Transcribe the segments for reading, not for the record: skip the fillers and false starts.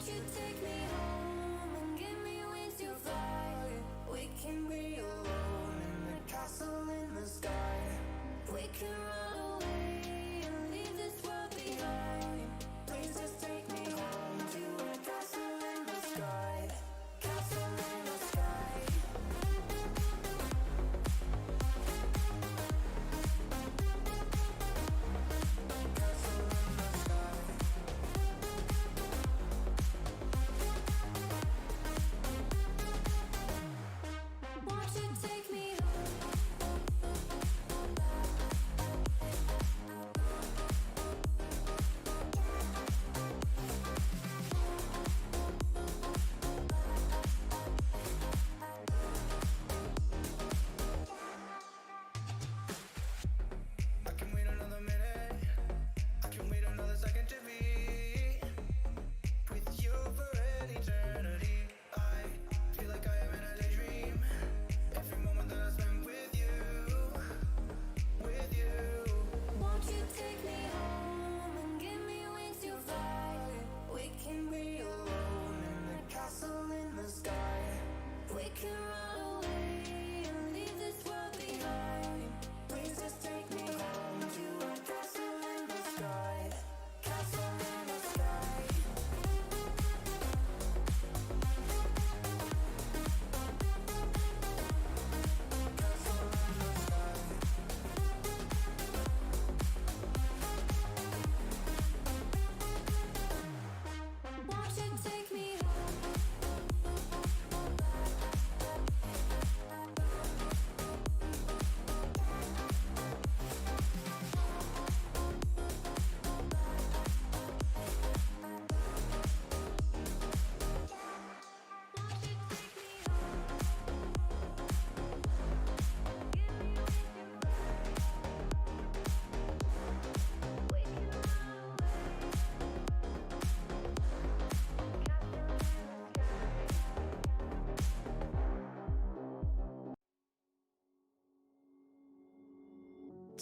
Won't you take me home and give me wings to fly? We can be alone in the castle in the sky. We can run away and leave this world behind. Please just take me home to a castle in the sky. Castle in the sky. Castle in the sky. Won't you take me I can wait another minute. I can wait another second to be with you for an eternity. I feel like I am in a daydream. Every moment that I spend with you, with you. Won't you take me home and give me wings to fly? We can be alone in the castle in the sky. We can run away and leave this world behind. Please just take me home to a castle in the sky. Castle in the sky. Castle in the sky. Won't you take me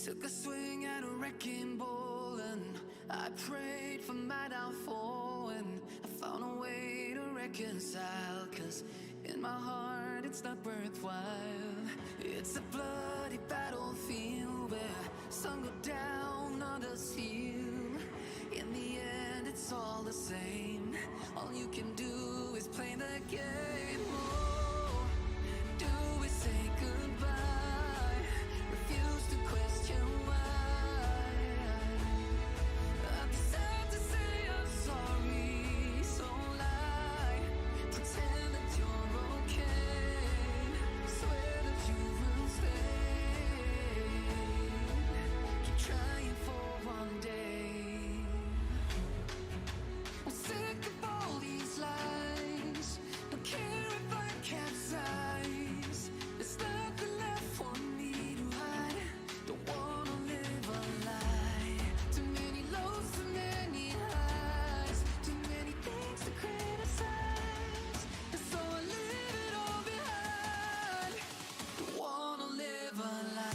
Took a swing at a wrecking ball and I prayed for my downfall, and I found a way to reconcile, 'cause in my heart it's not worthwhile. It's a bloody battlefield where some go down, others heal. In the end it's all the same. All you can do is play the game. Oh, do we say goodbye? Refuse to question why. I'm sad to say I'm sorry, so lie. Pretend that you're okay. Swear that you will stay. Keep trying for one day. I'm sick of all these lies. Don't care if I capsize. There's nothing left for me to hide. Don't wanna live a lie. Too many lows, too many highs. Too many things to criticize. And so I leave it all behind. Don't wanna live a lie.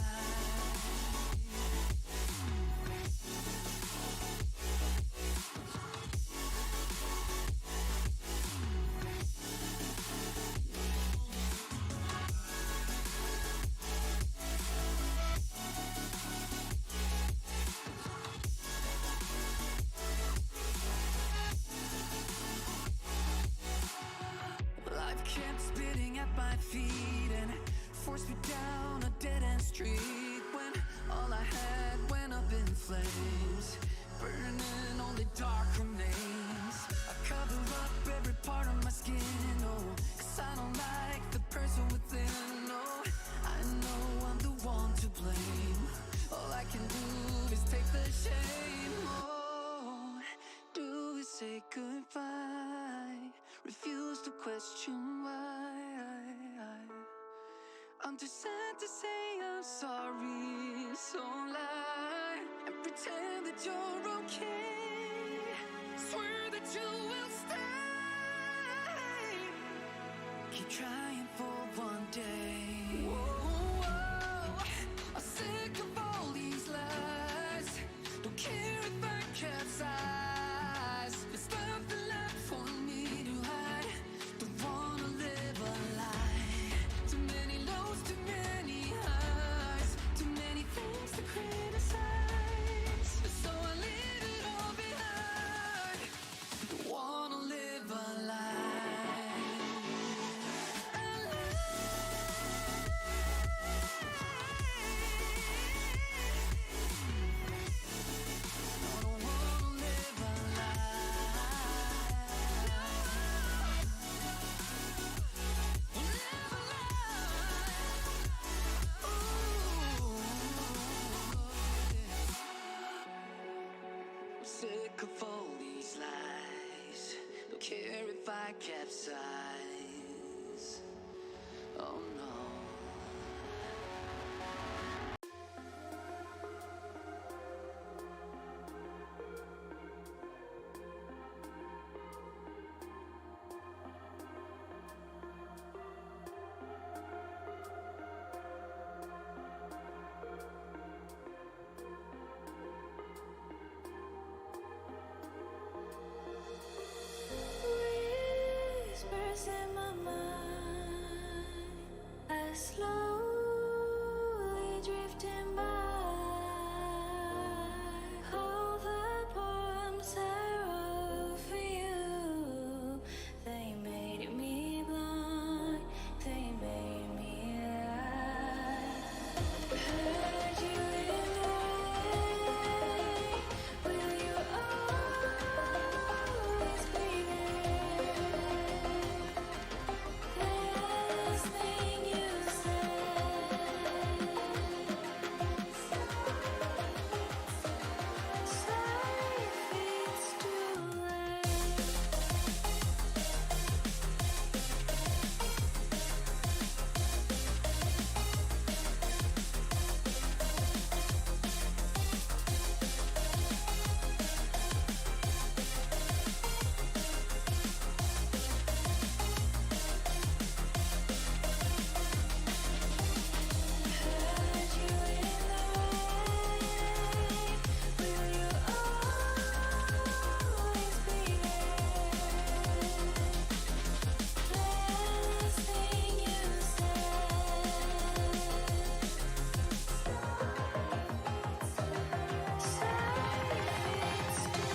Life kept spitting at my feet and forced me down a dead-end street, when all I had went up in flames, burning only dark remains. I cover up every part of my skin, oh, 'cause I don't like the person within. Oh, I know I'm the one to blame. All I can do is take the shame. Oh, do we say goodbye? Refuse to question why. I'm too sad to say I'm sorry, so lie and pretend that you're okay. Swear that you will stay. Keep trying for one day. Whoa, I'm sick of all these lies. Don't care if I capsize. There's nothing left for me I capsize. Oh no. Whispers in my mind, I slowly drifting by. All the poems I wrote for you, they made me blind, they made me lie. Heard you in the rain, will you always be there? Last thing you said. Sorry if it's too late. Heard you in the rain, will you always be there? Last thing you said. Sorry if it's too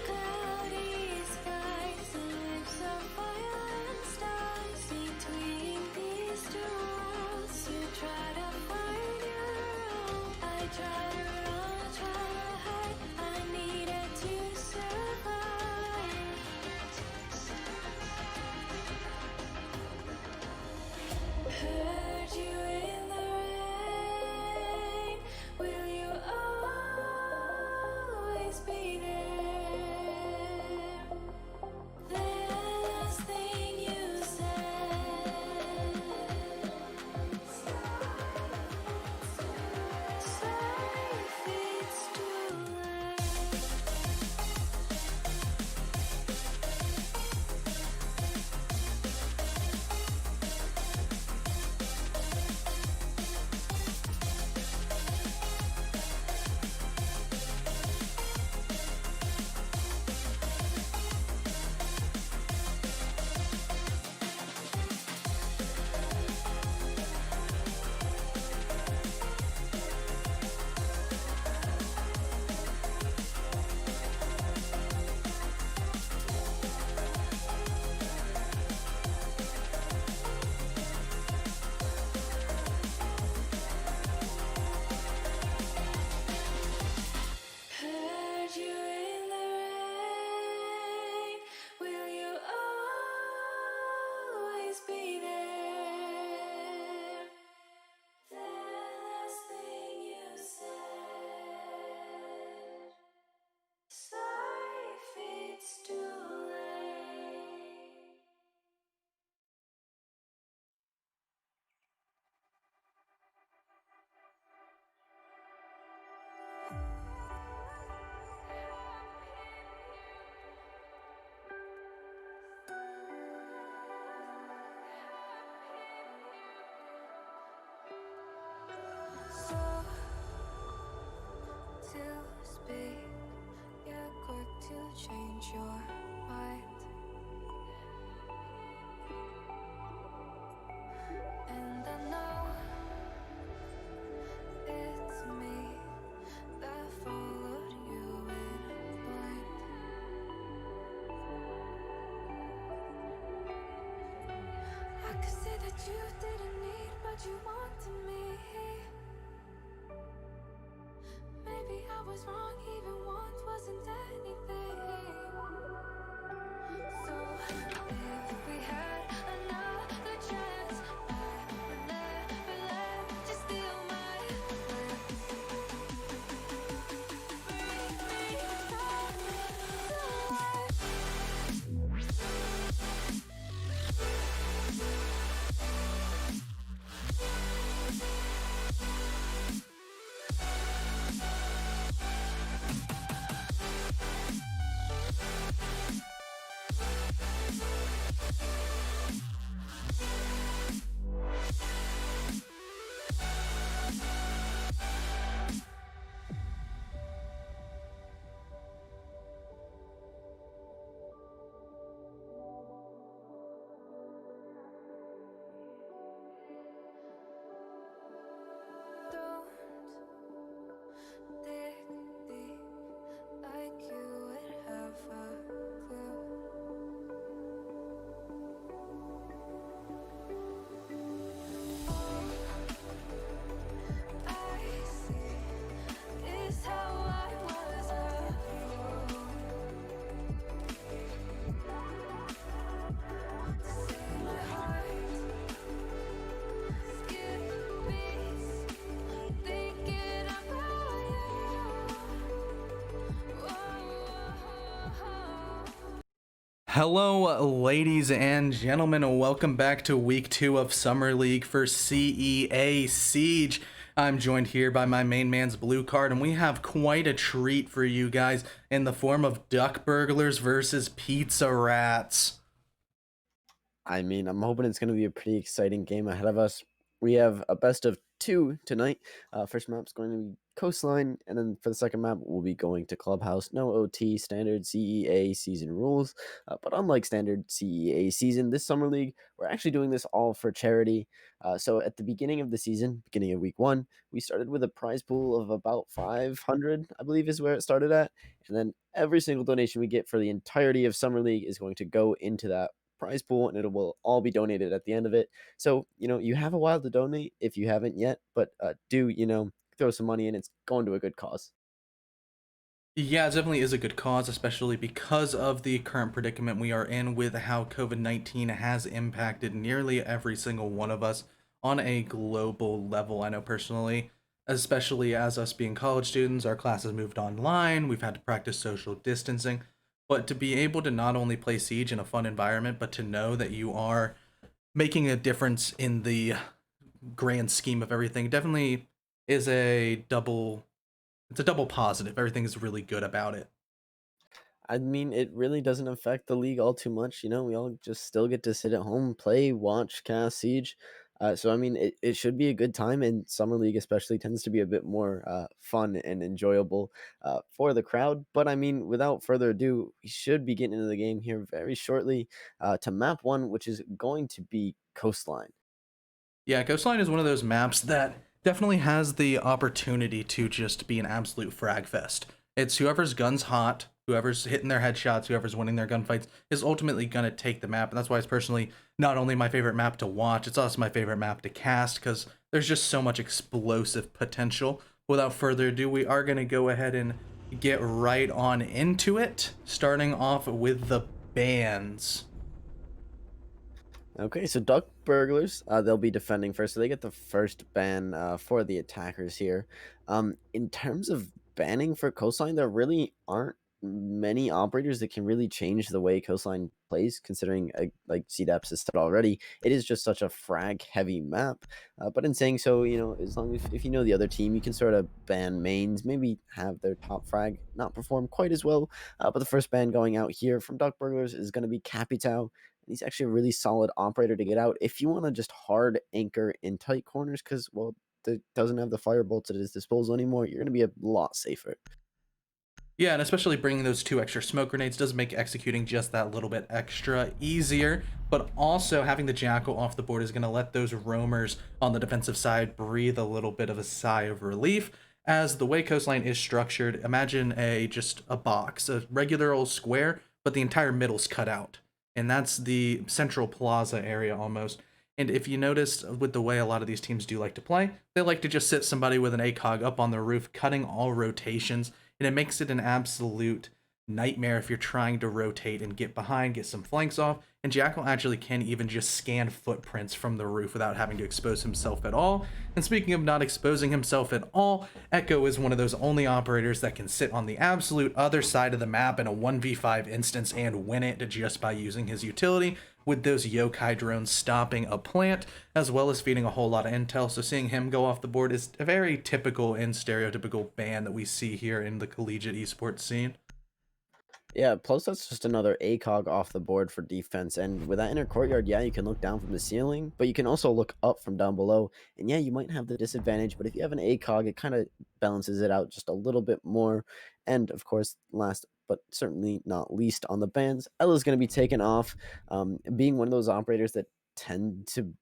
cloudy skies and lips of violent stars between these two worlds. You try to find your own. I try to run, try to hide. I needed to survive. Heard you in the rain. Will you always be there? Last thing you said. Sorry if it's too late. Heard you in the rain. Will you always be there? Last thing you said. Sorry if it's too late. Slow to speak, yeah, quick to change your mind. that you didn't need, but you wanted me. Maybe I was wrong, even once wasn't anything. So if we had another chance, I would never let you steal my breath. Bring me back don't dig deep like you would have a clue. All I see is how I was before. To see my heart skip beats, thinking about you. Hello, ladies and gentlemen. Welcome back to week 2 of Summer League for CEA Siege. I'm joined here by my main man's blue card, and we have quite a treat for you guys in the form of Duck Burglars versus Pizza Rats. I mean, I'm hoping it's going to be a pretty exciting game ahead of us. We have a best of 2 tonight. First map's going to be Coastline, and then for the second map, we'll be going to Clubhouse. No OT, standard CEA season rules. But unlike standard CEA season, this Summer League, we're actually doing this all for charity. So at the beginning of the season, beginning of week 1, we started with a prize pool of about 500, I believe is where it started at. And then every single donation we get for the entirety of Summer League is going to go into that prize pool, and it will all be donated at the end of it. So, you have a while to donate if you haven't yet, but do, throw some money in. It's going to a good cause. Yeah, it definitely is a good cause, especially because of the current predicament we are in with how COVID-19 has impacted nearly every single one of us on a global level. I know personally, especially as us being college students, our classes moved online, we've had to practice social distancing, but to be able to not only play Siege in a fun environment, but to know that you are making a difference in the grand scheme of everything definitely is a double positive. Everything is really good about it. I mean, it really doesn't affect the league all too much. We all just still get to sit at home, play, watch, cast Siege. So, I mean, it should be a good time, and Summer League especially tends to be a bit more fun and enjoyable for the crowd. But, I mean, without further ado, we should be getting into the game here very shortly to map 1, which is going to be Coastline. Yeah, Coastline is one of those maps that definitely has the opportunity to just be an absolute frag fest. It's whoever's gun's hot, whoever's hitting their headshots, whoever's winning their gunfights is ultimately going to take the map. And that's why it's personally not only my favorite map to watch, it's also my favorite map to cast, because there's just so much explosive potential. Without further ado, we are going to go ahead and get right on into it, starting off with the bans. Okay, so Duck Burglars, they'll be defending first, so they get the first ban for the attackers here. In terms of banning for Coastline, there really aren't many operators that can really change the way Coastline plays, considering, like CDAPS has said already, it is just such a frag-heavy map. But in saying so, as long as if you know the other team, you can sort of ban mains, maybe have their top frag not perform quite as well. But the first ban going out here from Duck Burglars is going to be Capitao. He's actually a really solid operator to get out if you want to just hard anchor in tight corners, because, well, it doesn't have the fire bolts at his disposal anymore. You're going to be a lot safer. Yeah, and especially bringing those 2 extra smoke grenades does make executing just that little bit extra easier, but also having the Jackal off the board is going to let those roamers on the defensive side breathe a little bit of a sigh of relief. As the way Coastline is structured, imagine just a box, a regular old square, but the entire middle's cut out. And that's the central plaza area almost. And if you notice with the way a lot of these teams do like to play, they like to just sit somebody with an ACOG up on the roof, cutting all rotations, and it makes it an absolute nightmare if you're trying to rotate and get behind, get some flanks off. And Jackal actually can even just scan footprints from the roof without having to expose himself at all. And speaking of not exposing himself at all, Echo is one of those only operators that can sit on the absolute other side of the map in a 1v5 instance and win it just by using his utility, with those yokai drones stopping a plant as well as feeding a whole lot of intel. So seeing him go off the board is a very typical and stereotypical ban that we see here in the collegiate esports scene. Yeah, plus that's just another ACOG off the board for defense. And with that inner courtyard, yeah, you can look down from the ceiling, but you can also look up from down below. And yeah, you might have the disadvantage, but if you have an ACOG, it kind of balances it out just a little bit more. And of course, last but certainly not least on the bans, Ella's going to be taken off, being one of those operators that tend to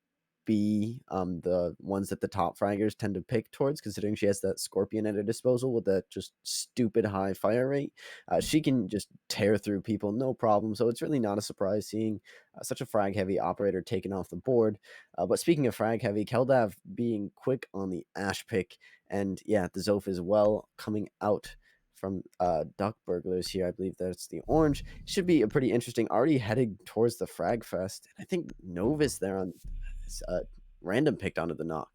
be the ones that the top fraggers tend to pick towards, considering she has that Scorpion at her disposal with that just stupid high fire rate. She can just tear through people, no problem. So it's really not a surprise seeing such a frag heavy operator taken off the board. But speaking of frag heavy, Keldav being quick on the Ash pick, and yeah, the Zof as well coming out from Duck Burglars here. I believe that's the orange. Should be a pretty interesting, already headed towards the Frag Fest. I think Novus there on random picked onto the knock.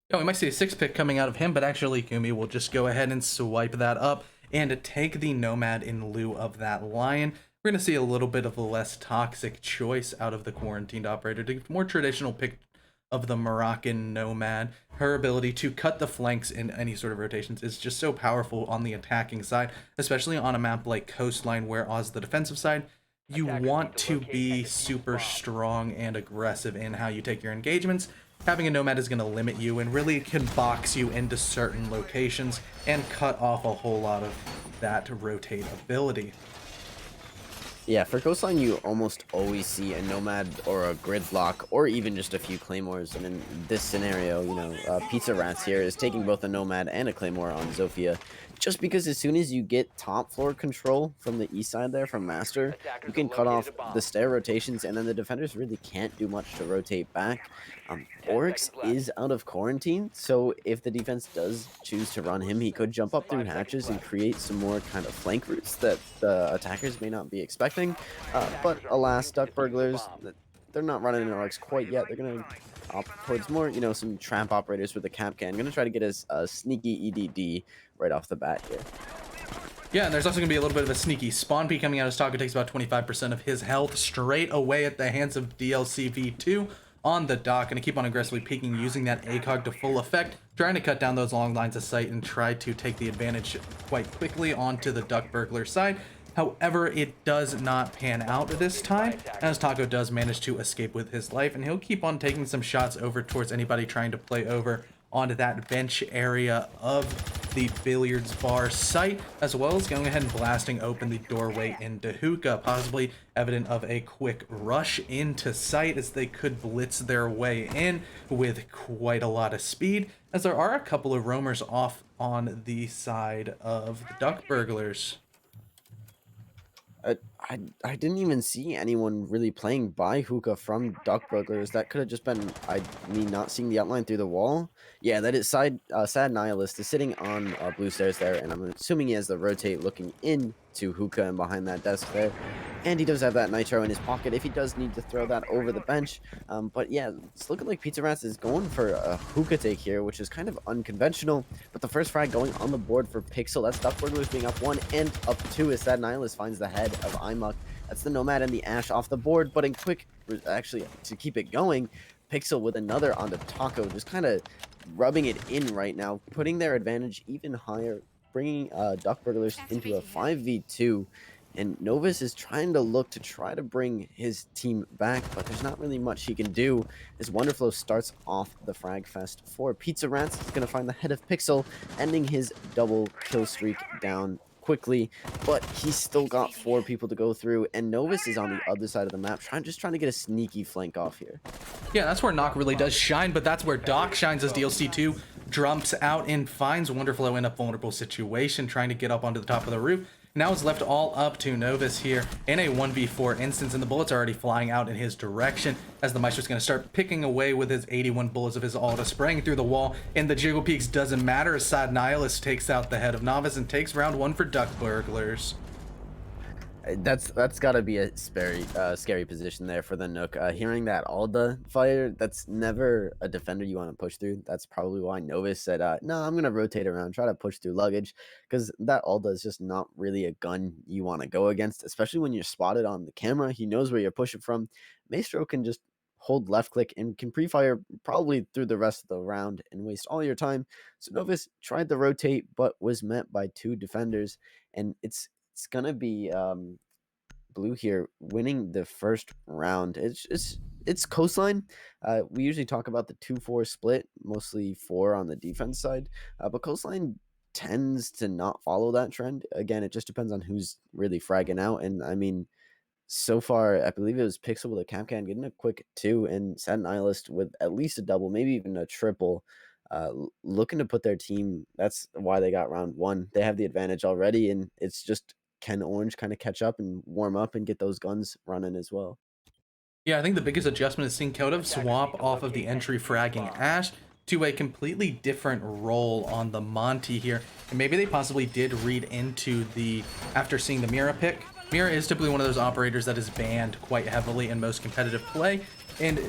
Yeah, we might see a 6 pick coming out of him, but actually Kumi will just go ahead and swipe that up and take the Nomad in lieu of that Lion. We're going to see a little bit of a less toxic choice out of the quarantined operator, to more traditional pick of the Moroccan Nomad. Her ability to cut the flanks in any sort of rotations is just so powerful on the attacking side, especially on a map like Coastline, where as the defensive side, you want to be super strong and aggressive in how you take your engagements. Having a Nomad is going to limit you and really can box you into certain locations and cut off a whole lot of that rotate ability. Yeah, for Coastline, you almost always see a Nomad or a Grid Block or even just a few Claymores. And in this scenario, you know, Pizza Rats here is taking both a Nomad and a Claymore on Zofia. Just because as soon as you get top floor control from the east side there from Master, you can cut off the stair rotations, and then the defenders really can't do much to rotate back. Oryx is out of quarantine, so if the defense does choose to run him, he could jump up through hatches and create some more kind of flank routes that the attackers may not be expecting. But alas, Duck Burglars, they're not running an Oryx quite yet. They're going to opt towards more, you know, some trap operators with a cap can. Going to try to get a sneaky EDD right off the bat here. Yeah, and there's also going to be a little bit of a sneaky spawn peek coming out as Taco takes about 25% of his health straight away at the hands of DLCV2 on the dock. Going to keep on aggressively peeking, using that ACOG to full effect, trying to cut down those long lines of sight and try to take the advantage quite quickly onto the Duck Burglar side. However, it does not pan out this time, as Taco does manage to escape with his life, and he'll keep on taking some shots over towards anybody trying to play over onto that bench area of the billiards bar site, as well as going ahead and blasting open the doorway into Hookah, possibly evident of a quick rush into site, as they could blitz their way in with quite a lot of speed, as there are a couple of roamers off on the side of the Duck Burglars. I didn't even see anyone really playing by Hookah from Duck Burglars. That could have just been me not seeing the outline through the wall. Yeah, that is Sad Nihilist is sitting on blue stairs there, and I'm assuming he has the rotate looking into Hookah and behind that desk there. And he does have that Nitro in his pocket if he does need to throw that over the bench. But yeah, it's looking like Pizza Rats is going for a Hookah take here, which is kind of unconventional. But the first frag going on the board for Pixel. That's Duck Burglars being up 1 and up 2 as Sad Nihilist finds the head of Imuk. That's the Nomad and the Ash off the board. But in quick, actually, to keep it going, Pixel with another on the Taco, just kind of rubbing it in right now, putting their advantage even higher, bringing Duck Burglars into a 5v2. And Novus is trying to bring his team back, but there's not really much he can do as Wonderflow starts off the Frag Fest for Pizza Rats. He's going to find the head of Pixel, ending his double kill streak down quickly, but he's still got 4 people to go through, and Novus is on the other side of the map, trying to get a sneaky flank off here. Yeah, that's where Knock really does shine, but that's where Doc shines as DLC2 jumps out and finds Wonderflow in a vulnerable situation, trying to get up onto the top of the roof. Now it's left all up to Novus here in a 1v4 instance, and the bullets are already flying out in his direction as the Maestro's going to start picking away with his 81 bullets of his Alta, spraying through the wall, and the Jiggle Peaks doesn't matter as Sad Nihilist takes out the head of Novice and takes round 1 for Duck Burglars. That's got to be a scary position there for the Nook. Hearing that Alda fire, that's never a defender you want to push through. That's probably why Novus said, "No, I'm gonna rotate around, try to push through luggage," because that Alda is just not really a gun you want to go against, especially when you're spotted on the camera. He knows where you're pushing from. Maestro can just hold left click and can pre-fire probably through the rest of the round and waste all your time. So Novus tried to rotate, but was met by 2 defenders, and it's gonna be blue here winning the first round. It's coastline. We usually talk about the 2-4 split, mostly 4 on the defense side, but coastline tends to not follow that trend. Again, it just depends on who's really fragging out. And I mean, so far, I believe it was Pixel with a Capcan getting a quick 2, and Sad Nihilist with at least a double, maybe even a triple. Looking to put their team. That's why they got round 1. They have the advantage already, and it's just can Orange kind of catch up and warm up and get those guns running as well. Yeah, I think the biggest adjustment is seeing Kodev swap off of the entry fragging Ash to a completely different role on the Monty here. And maybe they possibly did read into the, after seeing the Mira pick. Mira is typically one of those operators that is banned quite heavily in most competitive play, and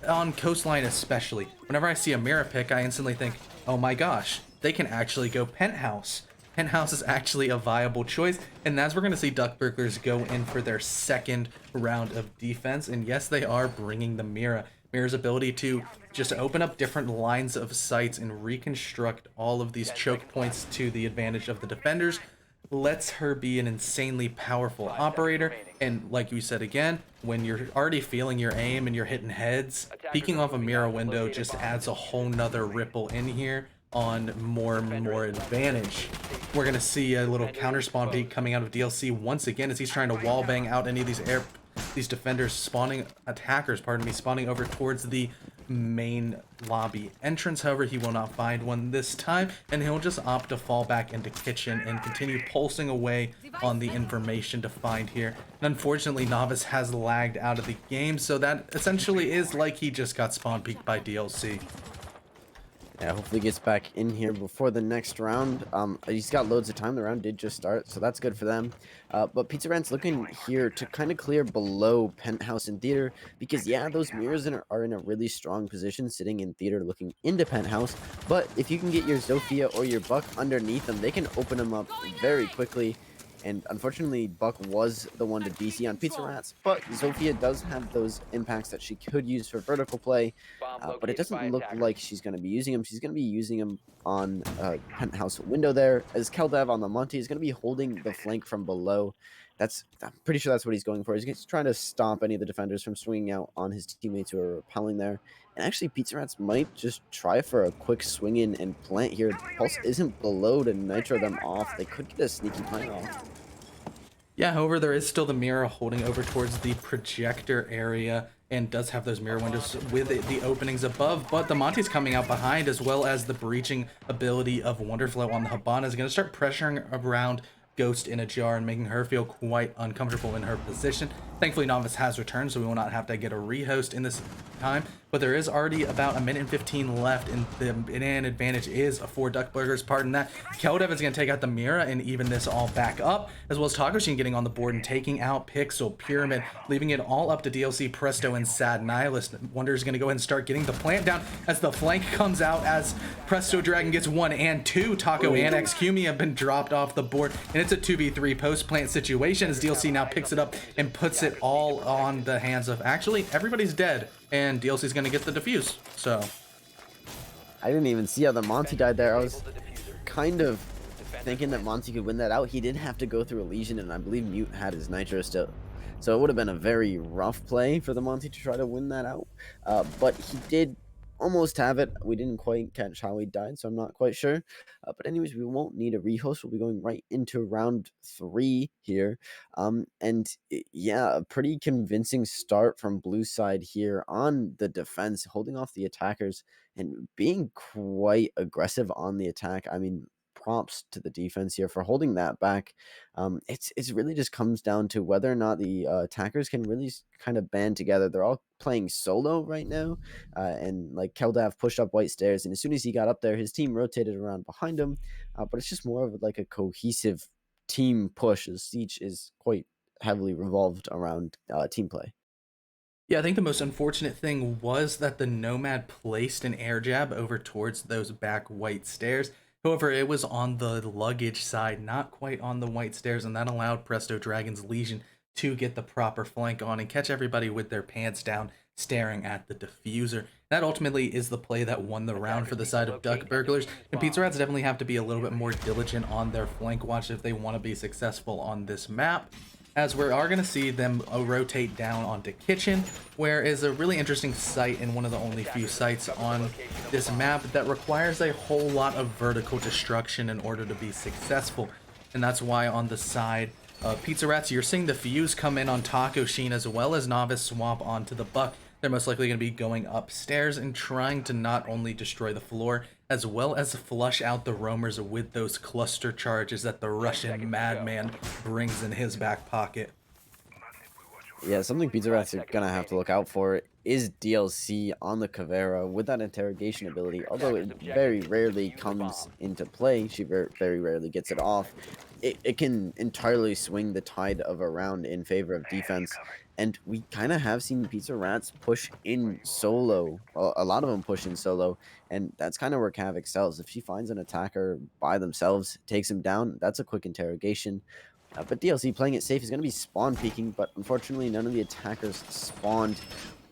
on Coastline especially. Whenever I see a Mira pick, I instantly think, oh my gosh, they can actually go Penthouse. Penthouse is actually a viable choice, and as we're going to see Duck Burglars go in for their second round of defense, and yes, they are bringing the Mira. Mira's ability to just open up different lines of sights and reconstruct all of these choke points to the advantage of the defenders lets her be an insanely powerful operator. And like you said again, when you're already feeling your aim and you're hitting heads, peeking off a Mira window just adds a whole nother ripple in here on more and more advantage. We're gonna see a little counter spawn peek coming out of DLC once again as he's trying to wall bang out any of these defenders spawning spawning over towards the main lobby entrance. However, he will not find one this time, and he'll just opt to fall back into kitchen and continue pulsing away on the information to find here. And unfortunately, Novice has lagged out of the game, so that essentially is like he just got spawn peeked by DLC. Yeah, hopefully gets back in here before the next round. He's got loads of time. The round did just start, so that's good for them. But Pizza Rant's looking here to kind of clear below Penthouse and Theater because, yeah, those mirrors are in a really strong position sitting in Theater looking into Penthouse. But if you can get your Zofia or your Buck underneath them, they can open them up very quickly. And unfortunately, Buck was the one to DC on Pizza Rats, but Zofia does have those impacts that she could use for vertical play, but it doesn't look like she's going to be using them. She's going to be using them on Penthouse window there, as Keldev on the Monty is going to be holding the flank from below. I'm pretty sure that's what he's going for. He's trying to stop any of the defenders from swinging out on his teammates who are repelling there. And actually, Pizza Rats might just try for a quick swing in and plant here. Pulse isn't below to nitro them off. They could get a sneaky plant off. Yeah, however, there is still the Mira holding over towards the projector area and does have those mirror windows with the openings above, but the Monty's coming out behind, as well as the breaching ability of Wonderflow on the Habana is going to start pressuring around Ghost in a jar and making her feel quite uncomfortable in her position. Thankfully, Novice has returned, so we will not have to get a rehost in this time, but there is already about 1:15 left, and the banana advantage is for Duck Burgers. Pardon that. Keldev is going to take out the Mira and even this all back up, as well as Takoshin getting on the board and taking out Pixel, Pyramid, leaving it all up to DLC, Presto, and Sad Nihilist. Wonder is going to go ahead and start getting the plant down as the flank comes out, as Presto Dragon gets 1 and 2. Taco and XQME have been dropped off the board, and it's a 2v3 post-plant situation as DLC now picks it up and puts it all on the hands of, actually, everybody's dead, and DLC's going to get the defuse, so. I didn't even see how the Monty died there. I was kind of thinking that Monty could win that out. He did have to go through a Legion, and I believe Mute had his Nitro still. So it would have been a very rough play for the Monty to try to win that out. But he did almost have it. We didn't quite catch how he died, so I'm not quite sure. But anyways, we won't need a rehost. We'll be going right into round 3 here. Yeah, a pretty convincing start from blue side here on the defense, holding off the attackers and being quite aggressive on the attack. I mean, props to the defense here for holding that back. It's really just comes down to whether or not the attackers can really kind of band together. They're all playing solo right now, and like Keldav pushed up white stairs, and as soon as he got up there, his team rotated around behind him. But it's just more of like a cohesive team push, as Siege is quite heavily revolved around team play. Yeah, I think the most unfortunate thing was that the Nomad placed an air jab over towards those back white stairs. However, it was on the luggage side, not quite on the white stairs, and that allowed Presto Dragon's Legion to get the proper flank on and catch everybody with their pants down, staring at the diffuser. That ultimately is the play that won the round for the side of Duck Burglars, and Pizza Rats definitely have to be a little bit more diligent on their flank watch if they want to be successful on this map, as we are going to see them rotate down onto Kitchen, where is a really interesting site and one of the only few sites on this map that requires a whole lot of vertical destruction in order to be successful. And that's why on the side of Pizza Rats, you're seeing the Fuse come in on Taco Sheen as well as Novice swap onto the Buck. They're most likely going to be going upstairs and trying to not only destroy the floor, as well as flush out the roamers with those cluster charges that the Russian madman brings in his back pocket. Yeah, something Pizza Rats are gonna have to look out for is DLC on the Caveira with that interrogation ability. Although it very rarely comes into play, she very rarely gets it off. It can entirely swing the tide of a round in favor of defense. And we kind of have seen Pizza Rats push in solo. A lot of them push in solo. And that's kind of where Cav excels. If she finds an attacker by themselves, takes him down, that's a quick interrogation. But DLC playing it safe is going to be spawn peeking. But unfortunately, none of the attackers spawned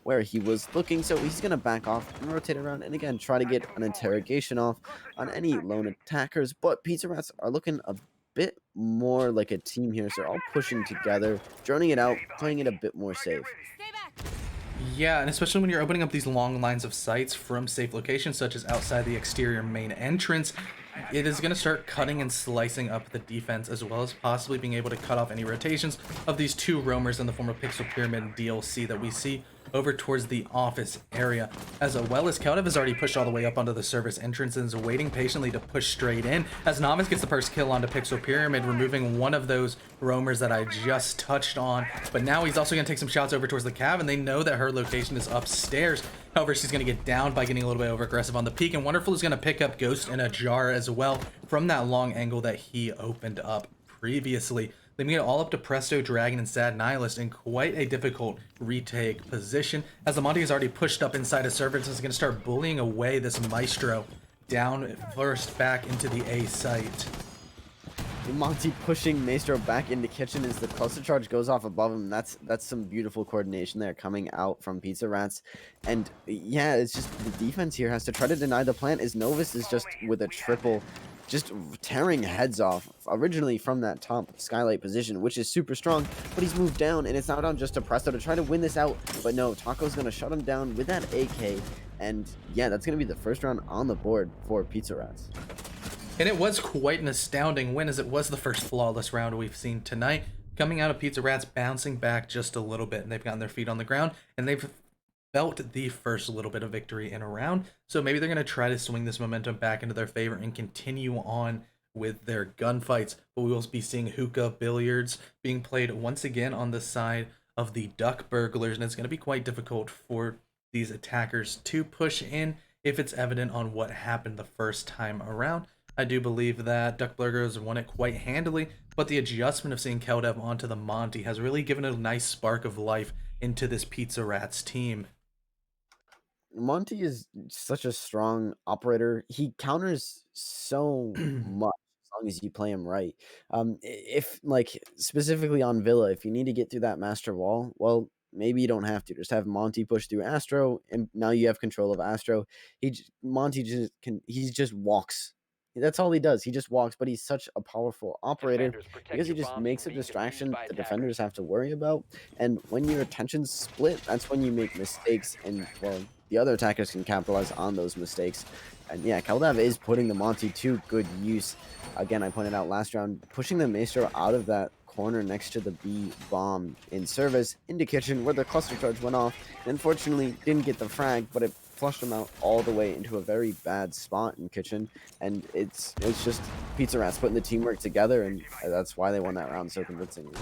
where he was looking. So he's going to back off and rotate around. And again, try to get an interrogation off on any lone attackers. But Pizza Rats are looking a bit more like a team here, so they're all pushing together, droning it out, playing it a bit more safe. Yeah, and especially when you're opening up these long lines of sights from safe locations such as outside the exterior main entrance, it is going to start cutting and slicing up the defense, as well as possibly being able to cut off any rotations of these two roamers in the form of Pixel Pyramid and DLC that we see over towards the office area. As well as Keldev has already pushed all the way up onto the service entrance and is waiting patiently to push straight in, as Novice gets the first kill onto Pixel Pyramid, removing one of those roamers that I just touched on. But now he's also going to take some shots over towards the Cav, and they know that her location is upstairs. However, she's going to get down by getting a little bit over aggressive on the peak, and Wonderful is going to pick up Ghost in a jar as well from that long angle that he opened up previously. Leaving it all up to Presto Dragon and Sad Nihilist in quite a difficult retake position, as the Monty has already pushed up inside a servant and is going to start bullying away this Maestro down first back into the A site. Monty pushing Maestro back into Kitchen as the cluster charge goes off above him. That's some beautiful coordination there coming out from Pizza Rats. And yeah, it's just the defense here has to try to deny the plant, as Novus is just with a triple, just tearing heads off originally from that top skylight position, which is super strong, but he's moved down, and it's now down just to Presto to try to win this out. But no, Taco's going to shut him down with that AK. And yeah, that's going to be the first round on the board for Pizza Rats. And it was quite an astounding win, as it was the first flawless round we've seen tonight. Coming out of Pizza Rats bouncing back just a little bit, and they've gotten their feet on the ground, and they've felt the first little bit of victory in a round. So maybe they're going to try to swing this momentum back into their favor and continue on with their gunfights. But we will be seeing hookah billiards being played once again on the side of the Duck Burglars, and it's going to be quite difficult for these attackers to push in if it's evident on what happened the first time around. I do believe that Duck Burglars won it quite handily, but the adjustment of seeing Keldev onto the Monty has really given a nice spark of life into this Pizza Rats team. Monty is such a strong operator. He counters so much as long as you play him right. If like specifically on Villa, if you need to get through that master wall, well, maybe you don't have to. Just have Monty push through Astro, and now you have control of Astro. Monty just walks. That's all he does. He just walks, but he's such a powerful operator because he just makes a distraction the defenders have to worry about. And when your attention's split, that's when you make mistakes, and well, the other attackers can capitalize on those mistakes. And yeah, Keldev is putting the Monty to good use. Again, I pointed out last round, pushing the Maestro out of that corner next to the B bomb in service into Kitchen, where the cluster charge went off. And unfortunately, didn't get the frag, but it flushed them out all the way into a very bad spot in kitchen, and it's just Pizza Rats putting the teamwork together, and that's why they won that round so convincingly.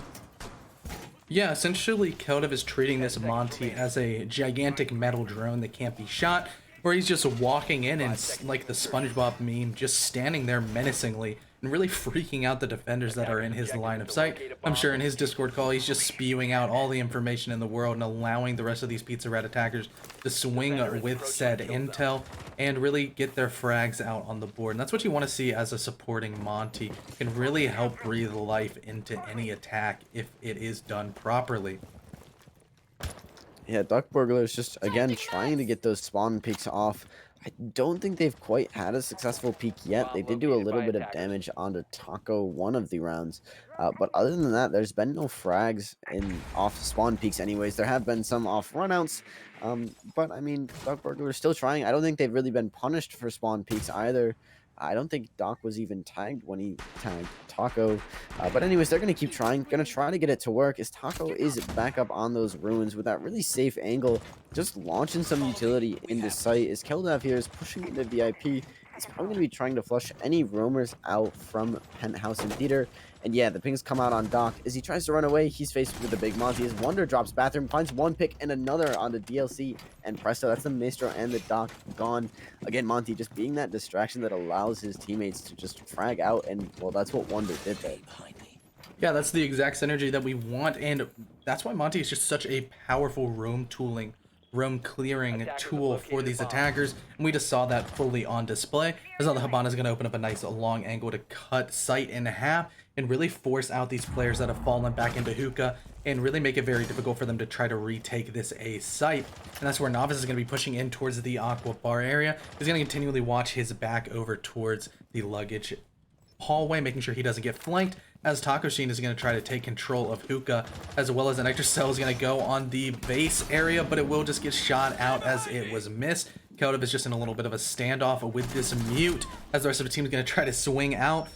Yeah, essentially, Keldev is treating this Monty as a gigantic metal drone that can't be shot, where he's just walking in and, like the SpongeBob meme, just standing there menacingly and really freaking out the defenders that are in his line of sight. I'm sure in his Discord call, he's just spewing out all the information in the world and allowing the rest of these Pizza Rat attackers to swing with said intel and really get their frags out on the board. And that's what you want to see as a supporting Monty. Can really help breathe life into any attack if it is done properly. Yeah, Duck Burglars just, again, trying to get those spawn peaks off. I don't think they've quite had a successful peak yet. They did do a little bit of damage onto Taco one of the rounds. But other than that, there's been no frags in off spawn peaks anyways. There have been some off runouts. But, I mean, Duck Burglars still trying. I don't think they've really been punished for spawn peaks either. I don't think Doc was even tagged when he tagged Taco. But anyways, they're going to keep trying. Going to try to get it to work as Taco is back up on those ruins with that really safe angle. Just launching some utility into sight as Keldev here is pushing into VIP. He's probably going to be trying to flush any roamers out from Penthouse and Theater. And yeah, the pings come out on Doc. As he tries to run away, he's faced with the big Monty. His Wonder drops Bathroom, finds one pick and another on the DLC. And presto, that's the Maestro and the Doc gone. Again, Monty just being that distraction that allows his teammates to just frag out. And, well, that's what Wonder did there. Yeah, that's the exact synergy that we want. And that's why Monty is just such a powerful roam clearing tool for these attackers, and we just saw that fully on display. As now the Habana is going to open up a nice long angle to cut sight in half and really force out these players that have fallen back into hookah and really make it very difficult for them to try to retake this A site. And that's where Novice is going to be pushing in towards the Aqua Bar area. He's going to continually watch his back over towards the luggage hallway, making sure he doesn't get flanked, as Taco Sheen is going to try to take control of hookah, as well as an extra cell is going to go on the base area, but it will just get shot out as it was missed. Keldev is just in a little bit of a standoff with this mute, as the rest of the team is going to try to swing out,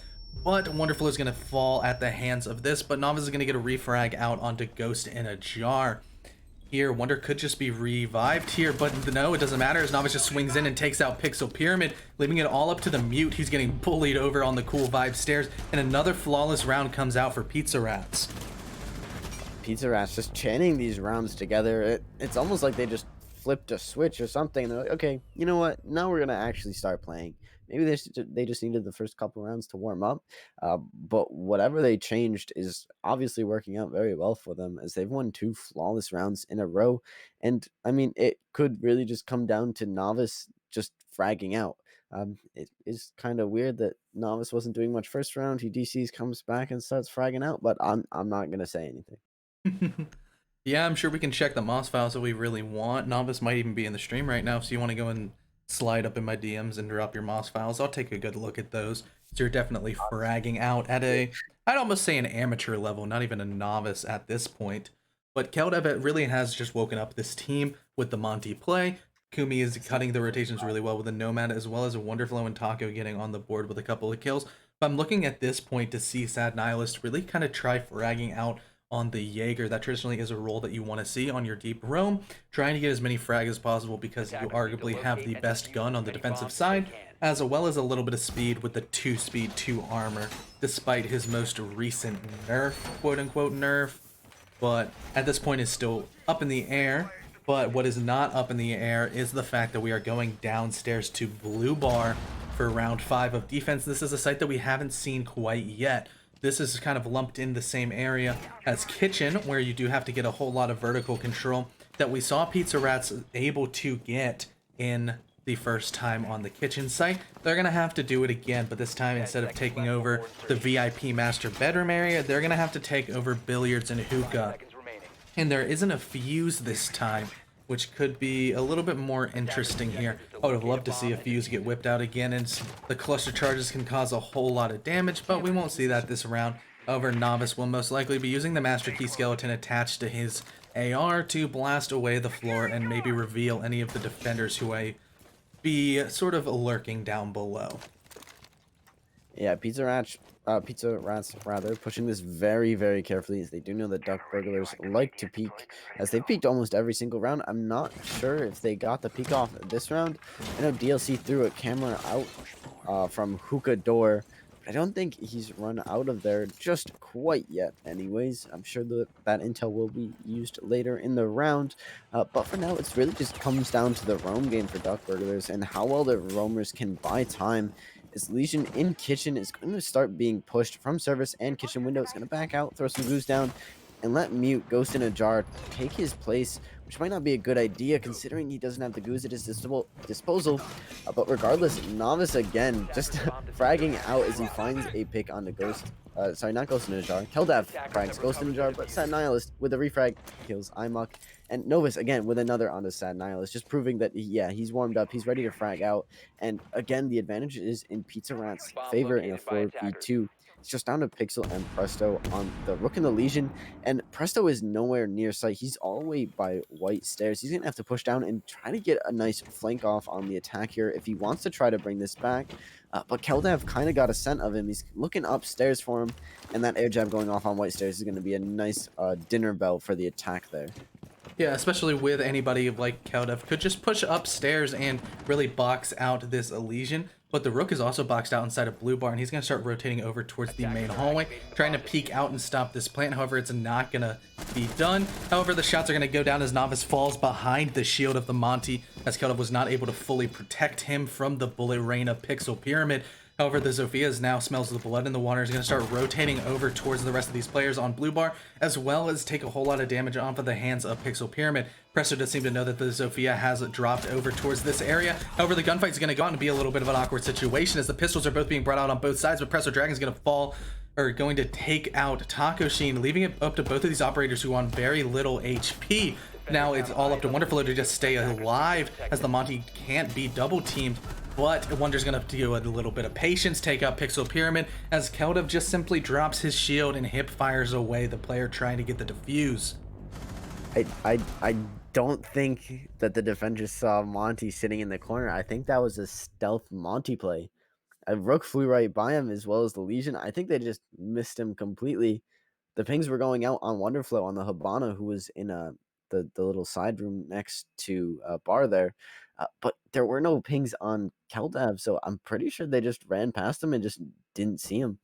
but Wonderful is going to fall at the hands of this, but Novice is going to get a refrag out onto Ghost in a jar. Here, Wonder could just be revived here, but no, it doesn't matter as Novice just swings in and takes out Pixel Pyramid, leaving it all up to the mute. He's getting bullied over on the Cool Vibe stairs, and another flawless round comes out for Pizza Rats. Pizza Rats just chaining these rounds together. It's almost like they just flipped a switch or something. They're like, okay, you know what? Now we're going to actually start playing. Maybe they just needed the first couple rounds to warm up. But whatever they changed is obviously working out very well for them as they've won 2 flawless rounds in a row. And, I mean, it could really just come down to Novice just fragging out. It is kind of weird that Novice wasn't doing much first round. He DCs, comes back and starts fragging out, but I'm not going to say anything. Yeah, I'm sure we can check the Moss files if we really want. Novice might even be in the stream right now, so you want to go and slide up in my DMs and drop your Moss files. I'll take a good look at those. So you're definitely fragging out at a, I'd almost say an amateur level, not even a novice at this point. But Keldev really has just woken up this team with the Monty play. Kumi is cutting the rotations really well with a Nomad, as well as a Wonderflow and Taco getting on the board with a couple of kills. But I'm looking at this point to see Sad Nihilist really kind of try fragging out on the Jaeger. That traditionally is a role that you want to see on your deep roam, trying to get as many frag as possible because you arguably have the best gun on the defensive side, as well as a little bit of speed with the 2 speed, 2 armor, despite his most recent nerf, quote-unquote nerf. But at this point is still up in the air. But what is not up in the air is the fact that we are going downstairs to Blue Bar for round 5 of defense. This is a site that we haven't seen quite yet. This is kind of lumped in the same area as Kitchen, where you do have to get a whole lot of vertical control that we saw Pizza Rats able to get in the first time on the Kitchen site. They're going to have to do it again, but this time instead of taking over the VIP master bedroom area, they're going to have to take over billiards and hookah. And there isn't a fuse this time, which could be a little bit more interesting here. I would have loved to see a fuse get whipped out again, and the cluster charges can cause a whole lot of damage, but we won't see that this round. However, Novice will most likely be using the Master Key skeleton attached to his AR to blast away the floor and maybe reveal any of the defenders who may be sort of lurking down below. Yeah, Pizza Rats rather, pushing this very, very carefully as they do know that Duck Burglars like to peek, as they've peeked almost every single round. I'm not sure if they got the peek off this round. I know DLC threw a camera out from hookah door. I don't think he's run out of there just quite yet. Anyways, I'm sure that intel will be used later in the round. But for now, it's really just comes down to the roam game for Duck Burglars and how well the roamers can buy time. As Legion in kitchen is going to start being pushed from service and kitchen window. It's going to back out, throw some goose down, and let Mute Ghost in a Jar take his place, which might not be a good idea considering he doesn't have the goose at his disposal. But regardless, Novice again just fragging out as he finds a pick on the Ghost. Sorry, not Ghost in a Jar. Keldav frags Ghost in a Jar, but Sad Nihilist with a refrag kills Imok. And Novus again with another on the Sad Nihilist, just proving that, yeah, he's warmed up. He's ready to frag out. And again, the advantage is in Pizza Rat's favor in a 4v2. It's just down to Pixel and Presto on the Rook and the Legion. And Presto is nowhere near sight. He's all the way by white stairs. He's going to have to push down and try to get a nice flank off on the attack here if he wants to try to bring this back. But Keldav kind of got a scent of him. He's looking upstairs for him. And that air jab going off on white stairs is going to be a nice dinner bell for the attack there. Yeah, especially with anybody like Keldev could just push upstairs and really box out this Elysian. But the Rook is also boxed out inside of Blue Bar, and he's going to start rotating over towards the main hallway, trying to peek out and stop this plant. However, it's not going to be done. However, the shots are going to go down as Novice falls behind the shield of the Monty, as Keldev was not able to fully protect him from the bullet rain of Pixel Pyramid. However, the Zophia's now smells the blood in the water, is going to start rotating over towards the rest of these players on Blue Bar, as well as take a whole lot of damage off of the hands of Pixel Pyramid. Presto does seem to know that the Zofia has dropped over towards this area. However, the gunfight is going to go on to be a little bit of an awkward situation as the pistols are both being brought out on both sides, but Presto Dragon is going to fall, or going to take out Taco Sheen, leaving it up to both of these operators who are on very little HP. Now it's all up to Wonderflow to just stay alive as the Monty can't be double teamed. But Wonder's going to do a little bit of patience, take out Pixel Pyramid, as Keldev just simply drops his shield and hip fires away the player trying to get the defuse. I don't think that the defenders saw Monty sitting in the corner. I think that was a stealth Monty play. Rook flew right by him as well as the Legion. I think they just missed him completely. The pings were going out on Wonderflow on the Habana, who was in the little side room next to Bar there. But there were no pings on Keldav, so I'm pretty sure they just ran past him and just didn't see him.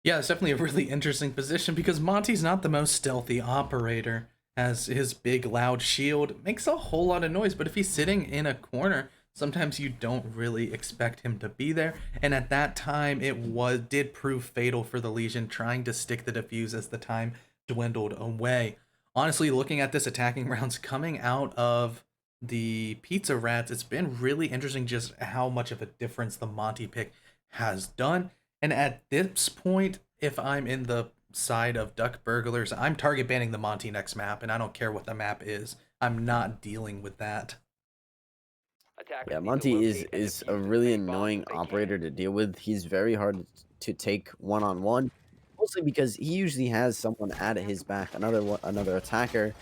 Yeah, it's definitely a really interesting position because Monty's not the most stealthy operator, as his big loud shield makes a whole lot of noise, but if he's sitting in a corner, sometimes you don't really expect him to be there. And at that time, it did prove fatal for the Legion, trying to stick the defuse as the time dwindled away. Honestly, looking at this attacking rounds coming out of the Pizza Rats, it's been really interesting just how much of a difference the Monty pick has done. And at this point, if I'm in the side of Duck Burglars, I'm target banning the Monty next map, and I don't care what the map is. I'm not dealing with that. Yeah, Monty is a really annoying operator to deal with. He's very hard to take one-on-one, mostly because he usually has someone at his back, another attacker.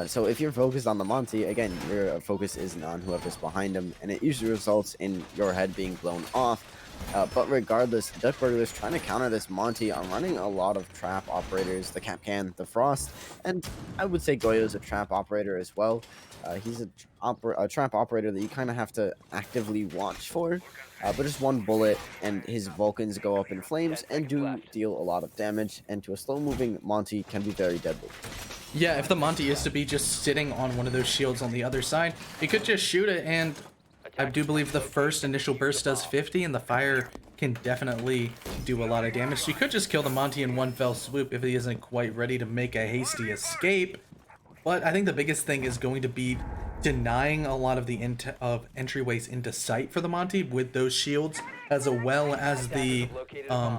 So if you're focused on the Monty, again, your focus isn't on whoever's behind him, and it usually results in your head being blown off. But regardless, Duck Burglars trying to counter this Monty on running a lot of trap operators, the Capcan, the Frost, and I would say Goyo's a trap operator as well. He's a trap operator that you kind of have to actively watch for, but just one bullet and his Vulcans go up in flames and do deal a lot of damage, and to a slow-moving Monty can be very deadly. Yeah, if the Monty is to be just sitting on one of those shields on the other side, you could just shoot it, and I do believe the first initial burst does 50, and the fire can definitely do a lot of damage. So you could just kill the Monty in one fell swoop if he isn't quite ready to make a hasty escape. But I think the biggest thing is going to be denying a lot of the entryways into sight for the Monty with those shields, as well as the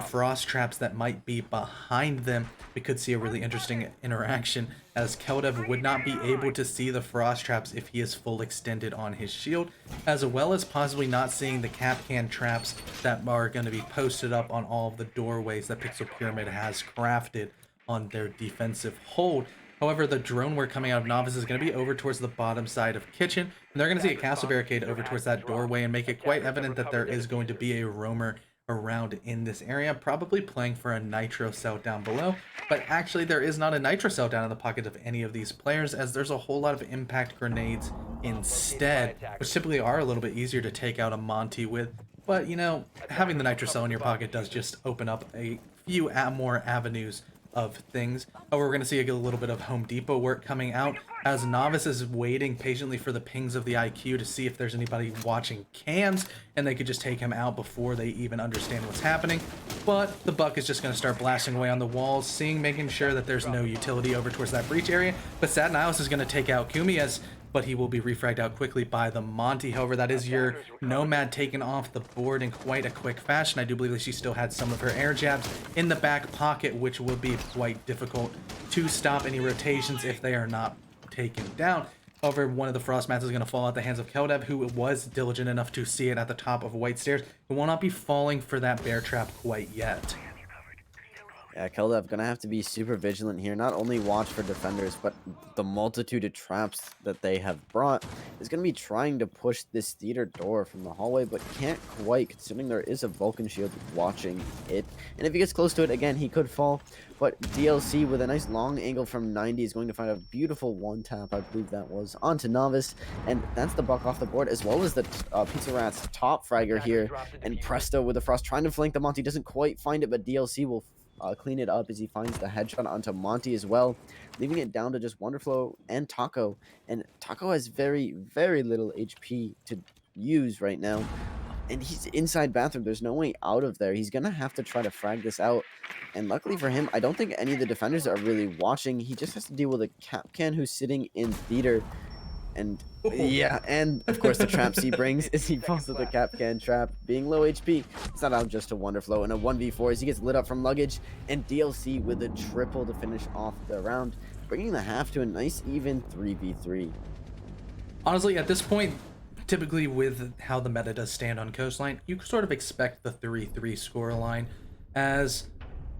frost traps that might be behind them. We could see a really interesting interaction, as Keldev would not be able to see the frost traps if he is full extended on his shield, as well as possibly not seeing the Capcan traps that are going to be posted up on all of the doorways that Pixel Pyramid has crafted on their defensive hold. However, the drone work coming out of Novice is going to be over towards the bottom side of Kitchen, and they're going to see a castle barricade over towards that doorway and make it quite evident that there is going to be a roamer around in this area, probably playing for a nitro cell down below. But actually, there is not a nitro cell down in the pocket of any of these players, as there's a whole lot of impact grenades instead, which typically are a little bit easier to take out a Monty with. But, you know, having the nitro cell in your pocket does just open up a few more avenues of things. However, we're going to see a little bit of Home Depot work coming out as Novice is waiting patiently for the pings of the IQ to see if there's anybody watching cams, and they could just take him out before they even understand what's happening. But the Buck is just going to start blasting away on the walls, making sure that there's no utility over towards that breach area. But Sad Nihilus is going to take out Kumi, but he will be refragged out quickly by the Monty. However, that is your Nomad taken off the board in quite a quick fashion. I do believe that she still had some of her air jabs in the back pocket, which will be quite difficult to stop any rotations if they are not taken down. However, one of the frost mats is going to fall at the hands of Keldev, who was diligent enough to see it at the top of White Stairs, who will not be falling for that bear trap quite yet. Yeah, Keldev gonna have to be super vigilant here. Not only watch for defenders, but the multitude of traps that they have brought is gonna be trying to push this theater door from the hallway, but can't quite, considering there is a Vulcan shield watching it. And if he gets close to it again, he could fall. But DLC with a nice long angle from 90 is going to find a beautiful one tap, I believe that was, onto Novice, and that's the Buck off the board, as well as the Pizza Rat's top fragger here. And Presto with the frost trying to flank the Monty, doesn't quite find it, but DLC will clean it up as he finds the headshot onto Monty as well, leaving it down to just Wonderflow and Taco. And Taco has very, very little HP to use right now. And he's inside bathroom. There's no way out of there. He's going to have to try to frag this out. And luckily for him, I don't think any of the defenders are really watching. He just has to deal with a Capcan who's sitting in theater. And yeah, and of course the traps he brings is he falls to the Capcan trap. Being low HP, it's not out just a Wonderflow. And a 1v4 as he gets lit up from luggage. And DLC with a triple to finish off the round, bringing the half to a nice even 3v3. Honestly, at this point, typically with how the meta does stand on Coastline, you sort of expect the 3-3 scoreline, as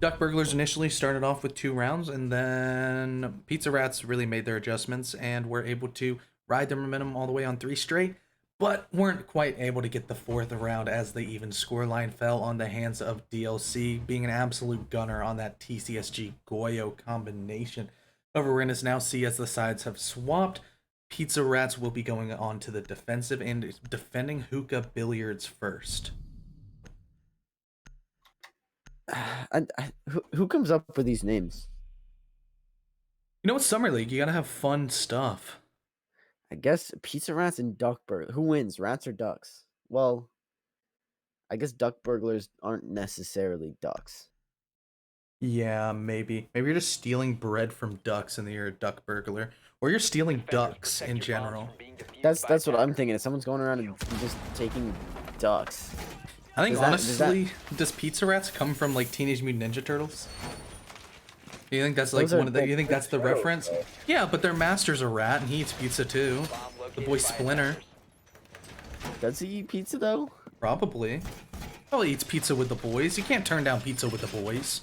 Duck Burglars initially started off with 2 rounds, and then Pizza Rats really made their adjustments and were able to ride their momentum all the way on 3 straight, but weren't quite able to get the 4th round as the even scoreline fell on the hands of DLC, being an absolute gunner on that TCSG Goyo combination. However, we're going to now see as the sides have swapped, Pizza Rats will be going on to the defensive and defending Hookah Billiards first. Who comes up with these names? You know, it's Summer League. You gotta have fun stuff. I guess Pizza Rats and Duck Burglars. Who wins, rats or ducks? Well, I guess Duck Burglars aren't necessarily ducks. Yeah, maybe. Maybe you're just stealing bread from ducks and you're a duck burglar. Or you're stealing ducks in general. That's what I'm thinking. If someone's going around and just taking ducks. I think honestly, does Pizza Rats come from like Teenage Mutant Ninja Turtles? Do you think that's like one of the? You think that's the reference? Yeah, but their master's a rat and he eats pizza too. The boy Splinter. Does he eat pizza though? Probably. Probably eats pizza with the boys. You can't turn down pizza with the boys.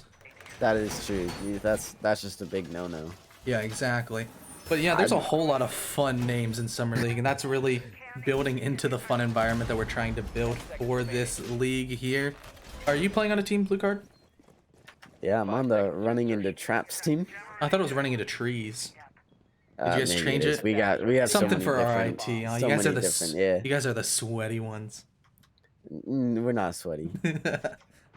That is true. That's just a big no-no. Yeah, exactly. But yeah, there's a whole lot of fun names in Summer League, and that's really building into the fun environment that we're trying to build for this league here. Are you playing on a team, Blue Card? Yeah, I'm on the running into traps team. I thought it was running into trees. Did you guys change it? We have something so for different, RIT. so You guys are many different, yeah. You guys are the sweaty ones. We're not sweaty.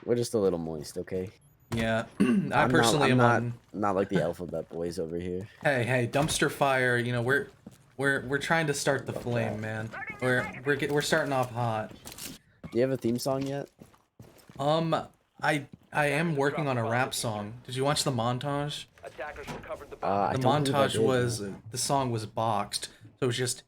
We're just a little moist, okay? Yeah, I personally am not like the alphabet boys over here. Hey, dumpster fire! You know we're trying to start the flame, man. We're starting off hot. Do you have a theme song yet? I am working on a rap song. Did you watch the montage? The montage was the song was boxed, so it was just.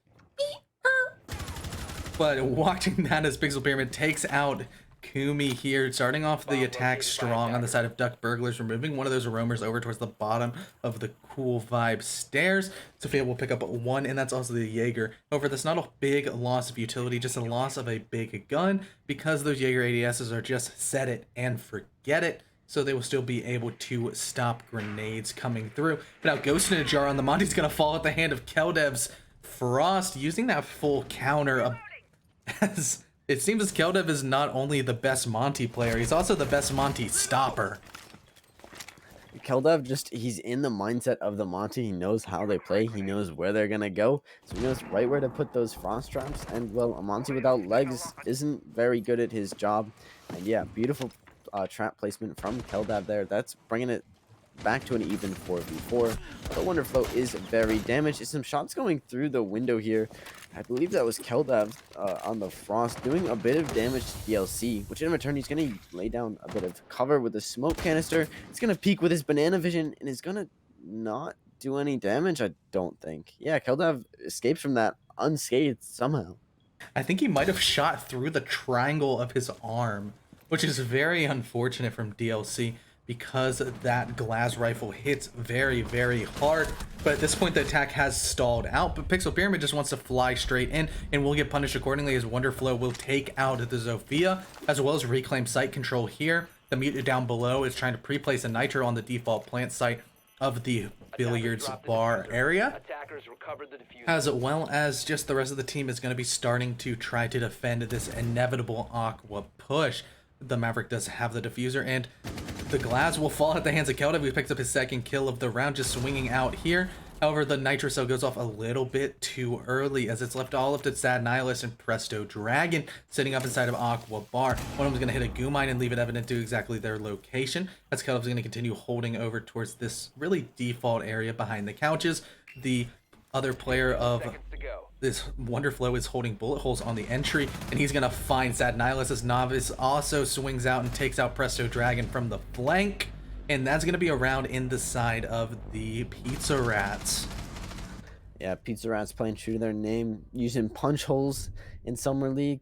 But watching that as Pixel Pyramid takes out Kumi here, starting off the attack strong on the side of Duck Burglars, removing one of those roamers over towards the bottom of the Cool Vibe stairs. Sophia will pick up 1, and that's also the Jaeger. However, that's not a big loss of utility, just a loss of a big gun, because those Jaeger ADSs are just set it and forget it, so they will still be able to stop grenades coming through. But now Ghost in a Jar on the Monty's going to fall at the hand of Keldev's Frost, using that full counter as It seems as Keldev is not only the best Monty player, he's also the best Monty stopper. Keldev he's in the mindset of the Monty. He knows how they play. He knows where they're gonna go. So he knows right where to put those frost traps. And well, a Monty without legs isn't very good at his job. And yeah, beautiful trap placement from Keldev there. That's bringing it back to an even 4v4. The Wonderflow is very damaged. There's some shots going through the window here. I believe that was Keldev on the Frost doing a bit of damage to DLC, which in return he's going to lay down a bit of cover with a smoke canister. He's going to peek with his banana vision and is going to not do any damage, I don't think. Yeah, Keldev escapes from that unscathed somehow. I think he might have shot through the triangle of his arm, which is very unfortunate from DLC, because that glass rifle hits very, very hard. But at this point, the attack has stalled out. But Pixel Pyramid just wants to fly straight in and will get punished accordingly, as Wonderflow will take out the Zofia, as well as reclaim site control here. The Mute down below is trying to pre-place a Nitro on the default plant site of the billiards bar area, as well as just the rest of the team is going to be starting to try to defend this inevitable Aqua push. The Maverick does have the diffuser, and the glass will fall at the hands of Keldev, who picks up his second kill of the round, just swinging out here. However, the Nitro Cell goes off a little bit too early, as it's left all up to Sad Nihilist and Presto Dragon sitting up inside of Aqua Bar. One of them is going to hit a goo mine and leave it evident to exactly their location, as Keldev's going to continue holding over towards this really default area behind the couches. The other player of this Wonderflow is holding bullet holes on the entry, and he's gonna find Sad Nihilist as Novice also swings out and takes out Presto Dragon from the flank, and that's gonna be a round in the side of the Pizza Rats. Yeah, Pizza Rats playing true to their name, using punch holes in Summer League.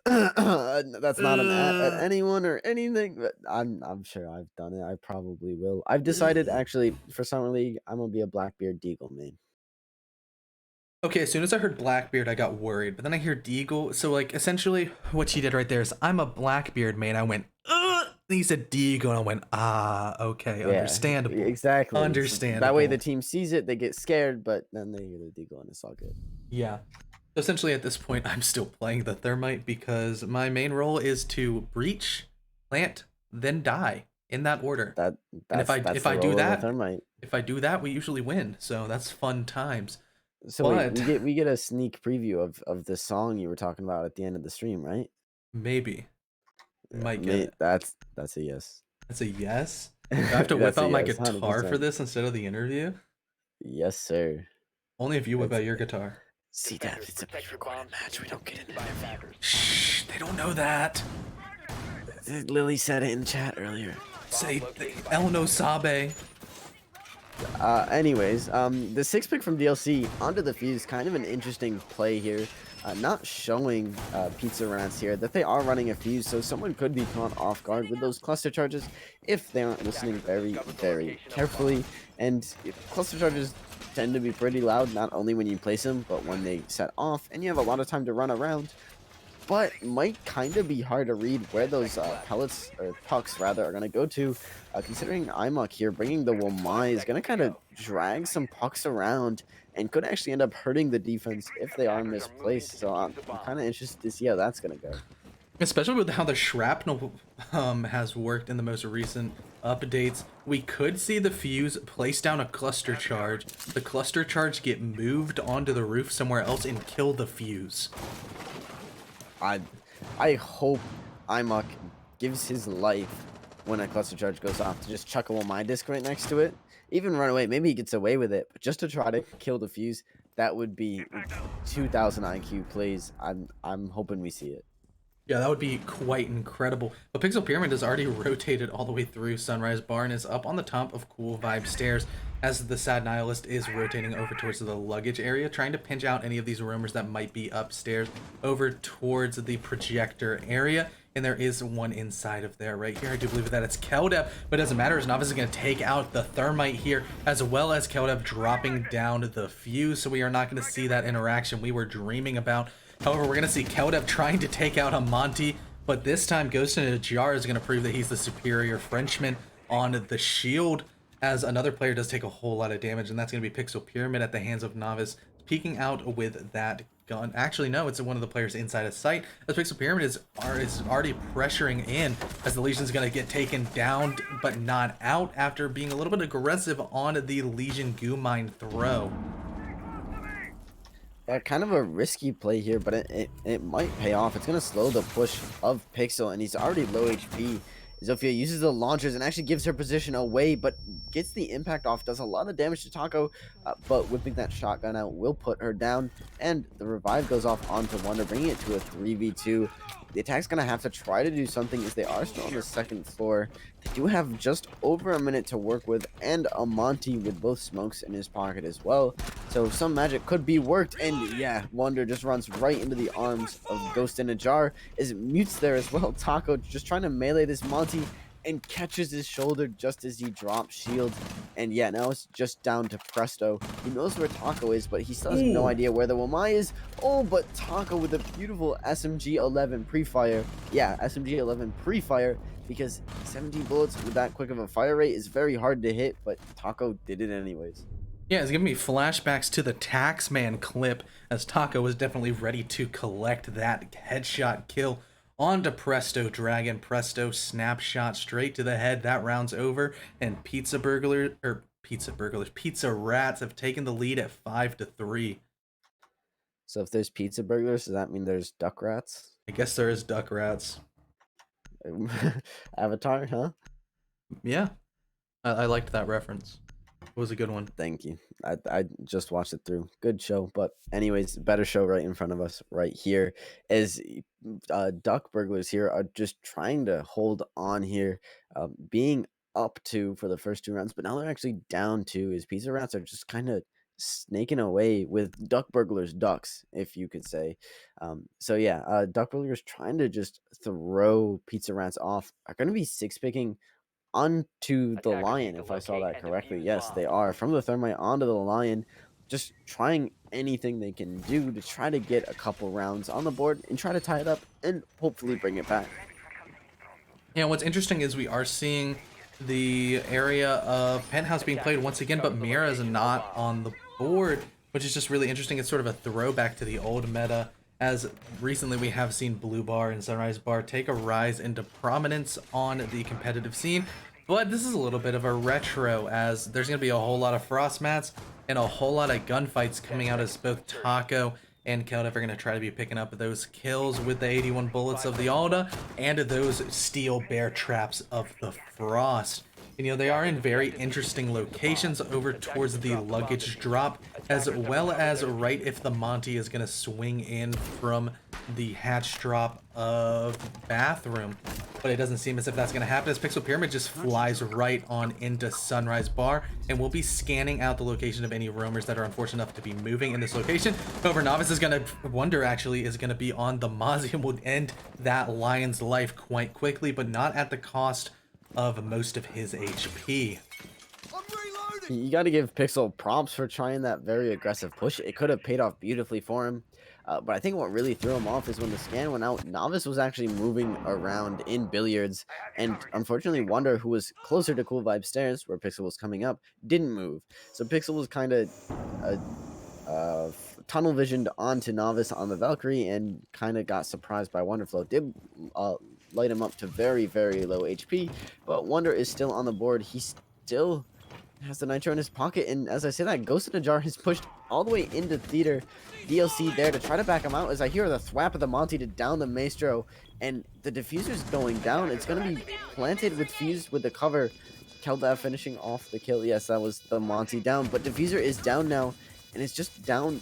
That's not an at anyone or anything, but I'm sure I've done it. I probably will. I've decided actually for Summer League, I'm gonna be a Blackbeard Deagle main. Okay, as soon as I heard Blackbeard, I got worried, but then I hear Deagle. So, like, essentially, what she did right there is, I'm a Blackbeard main. I went, ugh! And he said Deagle, and I went, ah, okay, Yeah, understandable. exactly. Understandable. That way the team sees it, they get scared, but then they hear the Deagle, and it's all good. Yeah. So essentially, at this point, I'm still playing the Thermite, because my main role is to breach, plant, then die, in that order. And if I do that, we usually win. So that's fun times. So wait, we get a sneak preview of the song you were talking about at the end of the stream, right? Maybe. Might get it. That's a yes. That's a yes? Do I have to whip out my yes, guitar 100%. for this instead of the interview? Yes, sir. Only if you whip out your guitar. See that? It's a pre-recorded match. We don't get into interview. Shh, they don't know that. Lily said it in chat earlier. Say El No Sabe. Anyways, the 6-pick from DLC onto the fuse, kind of an interesting play here. Not showing Pizza Rats here that they are running a fuse, so someone could be caught off guard with those cluster charges if they aren't listening very, very carefully. And cluster charges tend to be pretty loud, not only when you place them, but when they set off, and you have a lot of time to run around. But might kind of be hard to read where those pellets, or pucks rather, are going to go to. Considering Imok here bringing the Womai is going to kind of drag some pucks around and could actually end up hurting the defense if they are misplaced. So I'm kind of interested to see how that's going to go. Especially with how the shrapnel has worked in the most recent updates. We could see the fuse place down a cluster charge, the cluster charge get moved onto the roof somewhere else and kill the fuse. I hope Imok gives his life when a cluster charge goes off to just chuck a Womai disc right next to it. Even run away. Maybe he gets away with it, but just to try to kill the fuse, that would be 2,000 IQ plays. I'm hoping we see it. Yeah, that would be quite incredible. But Pixel Pyramid has already rotated all the way through Sunrise Bar and is up on the top of Cool Vibe Stairs as the Sad Nihilist is rotating over towards the luggage area, trying to pinch out any of these roamers that might be upstairs over towards the projector area. And there is one inside of there right here. I do believe that it's Keldev, but it doesn't matter as Novice is going to take out the Thermite here, as well as Keldev dropping down the fuse. So we are not going to see that interaction we were dreaming about. However, we're going to see Keldev trying to take out a Monty, but this time Ghost in a Jar is going to prove that he's the superior Frenchman on the shield, as another player does take a whole lot of damage, and that's going to be Pixel Pyramid at the hands of Novice, peeking out with that gone. Actually, no, it's one of the players inside of sight. As Pixel Pyramid is already pressuring in as the Legion's going to get taken down, but not out after being a little bit aggressive on the Legion Goo Mine throw. Yeah, kind of a risky play here, but it might pay off. It's going to slow the push of Pixel, and he's already low HP. Zofia uses the launchers and actually gives her position away, but gets the impact off, does a lot of damage to Taco, but whipping that shotgun out will put her down, and the revive goes off onto Wonder, bringing it to a 3v2. The attack's going to have to try to do something as they are still on the second floor. They do have just over a minute to work with, and a Monty with both smokes in his pocket as well. So some magic could be worked, and yeah, Wonder just runs right into the arms of Ghost in a Jar. Is mutes there as well. Taco just trying to melee this Monty and catches his shoulder just as he drops shield. And yeah, now it's just down to Presto. He knows where Taco is, but he still has no idea where the Wamai is. Oh, but Taco with a beautiful SMG-11 pre-fire. Yeah, SMG-11 pre-fire, because 17 bullets with that quick of a fire rate is very hard to hit, but Taco did it anyways. Yeah, it's giving me flashbacks to the Taxman clip, as Taco was definitely ready to collect that headshot kill onto Presto Dragon. Presto snapshot straight to the head. That round's over, and Pizza Rats have taken the lead at 5-3. So if there's Pizza Burglars, does that mean there's Duck Rats? I guess there is Duck Rats. Avatar, huh? Yeah, I liked that reference. It was a good one. Thank you. I just watched it through. Good show. But anyways, better show right in front of us right here is Duck Burglars here are just trying to hold on here, being up 2 for the first 2 rounds, but now they're actually down 2 as Pizza Rats are just kind of snaking away with Duck Burglars ducks, if you could say. So yeah, Duck Burglars trying to just throw Pizza Rats off are going to be 6-picking onto the Lion, if I saw that correctly. Yes, they are. From the Thermite onto the Lion, just trying anything they can do to try to get a couple rounds on the board and try to tie it up and hopefully bring it back. Yeah, what's interesting is we are seeing the area of Penthouse being played once again, but Mira is not on the board, which is just really interesting. It's sort of a throwback to the old meta, as recently we have seen Blue Bar and Sunrise Bar take a rise into prominence on the competitive scene. But this is a little bit of a retro, as there's going to be a whole lot of frost mats and a whole lot of gunfights coming out, as both Taco and Keldev are going to try to be picking up those kills with the 81 bullets of the Alda and those steel bear traps of the Frost. And, you know, they are in very interesting locations over towards the luggage drop, as well as right if the Monty is going to swing in from the hatch drop of Bathroom. But it doesn't seem as if that's going to happen, as Pixel Pyramid just flies right on into Sunrise Bar, and we'll be scanning out the location of any roamers that are unfortunate enough to be moving in this location. However, Novice is going to wonder, actually, is going to be on the Mozzie and will end that Lion's life quite quickly, but not at the cost of most of his HP. You got to give Pixel props for trying that very aggressive push. It could have paid off beautifully for him. But I think what really threw him off is when the scan went out, Novice was actually moving around in billiards. And unfortunately, Wonder, who was closer to Cool Vibe Stairs, where Pixel was coming up, didn't move. So Pixel was kind of tunnel visioned onto Novice on the Valkyrie and kind of got surprised by Wonderflow. Did light him up to very, very low HP. But Wonder is still on the board. He still has the Nitro in his pocket, and as I say that, Ghost in a Jar has pushed all the way into theater. DLC there to try to back him out, as I hear the thwap of the Monty to down the Maestro, and the diffuser's going down. It's going to be planted with fused with the cover. Keldev finishing off the kill. Yes, that was the Monty down, but diffuser is down now, and it's just down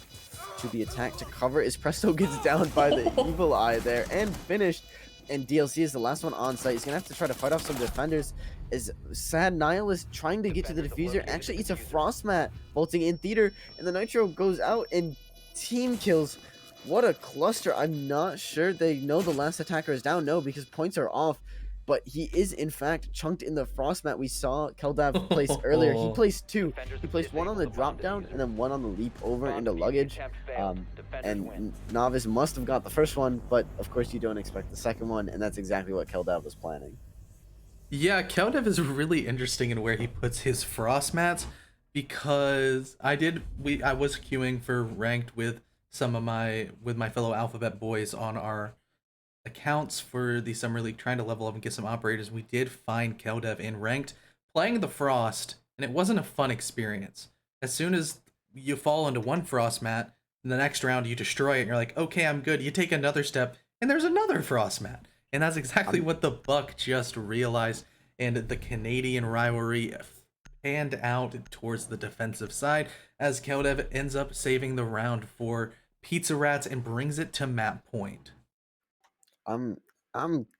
to the attack to cover as Presto gets down by the Evil Eye there and finished. And DLC is the last one on site. He's gonna have to try to fight off some defenders. Is Sad Nihilist trying to get to the diffuser, actually eats a frost mat, bolting in theater, and the Nitro goes out and team kills. What a cluster. I'm not sure they know the last attacker is down. No, because points are off. But he is, in fact, chunked in the frost mat we saw Keldev place earlier. He placed 2. He placed 1 on the drop down and then 1 on the leap over into luggage. And Novice must have got the first one, but of course you don't expect the second one, and that's exactly what Keldev was planning. Yeah, Keldev is really interesting in where he puts his frost mats, because I was queuing for ranked with with my fellow Alphabet boys on our accounts for the Summer League, trying to level up and get some operators, we did find Keldev in ranked playing the Frost, and it wasn't a fun experience. As soon as you fall into one Frost mat, the next round you destroy it, and you're like, okay, I'm good. You take another step, and there's another Frost mat. And that's exactly what the Buck just realized, and the Canadian rivalry panned out towards the defensive side as Keldev ends up saving the round for Pizza Rats and brings it to map point. I'm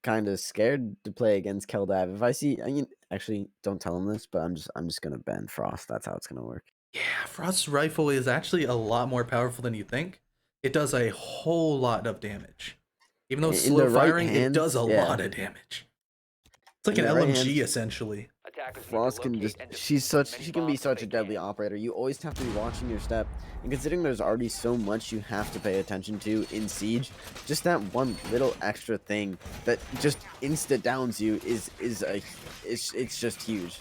kind of scared to play against Keldav. If I see, I mean, actually, don't tell him this, but I'm just gonna ban Frost. That's how it's gonna work. Yeah, Frost's rifle is actually a lot more powerful than you think. It does a whole lot of damage. Even though it's In slow the right firing, it does a hands, yeah. lot of damage. It's like In an the right LMG hands, essentially. Frost can just she can be such a deadly operator. You always have to be watching your step, and considering there's already so much you have to pay attention to in Siege, just that one little extra thing that just insta downs you it's just huge.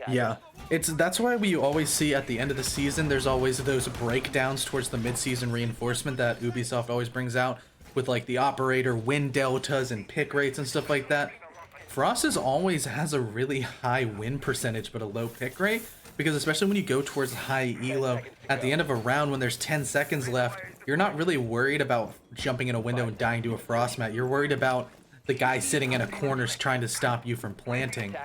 Yeah, that's why we always see at the end of the season there's always those breakdowns towards the mid-season reinforcement that Ubisoft always brings out with like the operator win deltas and pick rates and stuff like that. Frost always has a really high win percentage but a low pick rate, because especially when you go towards high elo at the end of a round when there's 10 seconds left, you're not really worried about jumping in a window and dying to a Frost mat. You're worried about the guy sitting in a corner trying to stop you from planting.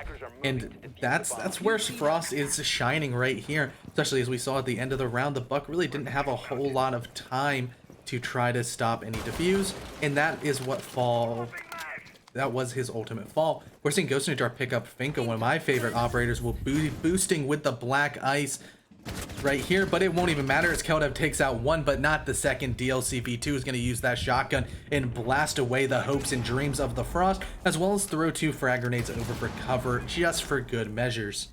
And that's where Frost is shining right here, especially as we saw at the end of the round. The Buck really didn't have a whole lot of time to try to stop any defuse, and that is what that was his ultimate fall. We're seeing Ghost in the Dark pick up Finka, one of my favorite operators, will be boosting with the black ice right here, but it won't even matter as Keldev takes out one, but not the second. DLC V2 is going to use that shotgun and blast away the hopes and dreams of the Frost, as well as throw 2 frag grenades over for cover, just for good measures.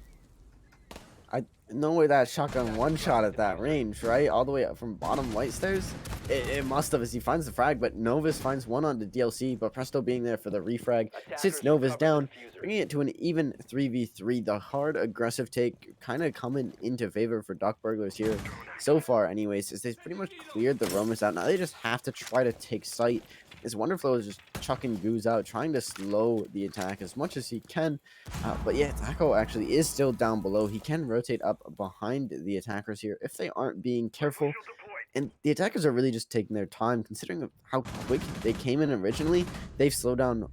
No way that shotgun one shot at that range, right? All the way up from bottom white stairs. It must have, as he finds the frag, but Novus finds one on the DLC, but Presto being there for the refrag sits Novus down, bringing it to an even 3v3. The hard aggressive take kind of coming into favor for Duck Burglars here so far anyways, as they've pretty much cleared the roamers out. Now they just have to try to take sight, as Wonderflow is just chucking goos out, trying to slow the attack as much as he can. But yeah, Taco actually is still down below. He can rotate up behind the attackers here if they aren't being careful. And the attackers are really just taking their time, considering how quick they came in originally. They've slowed down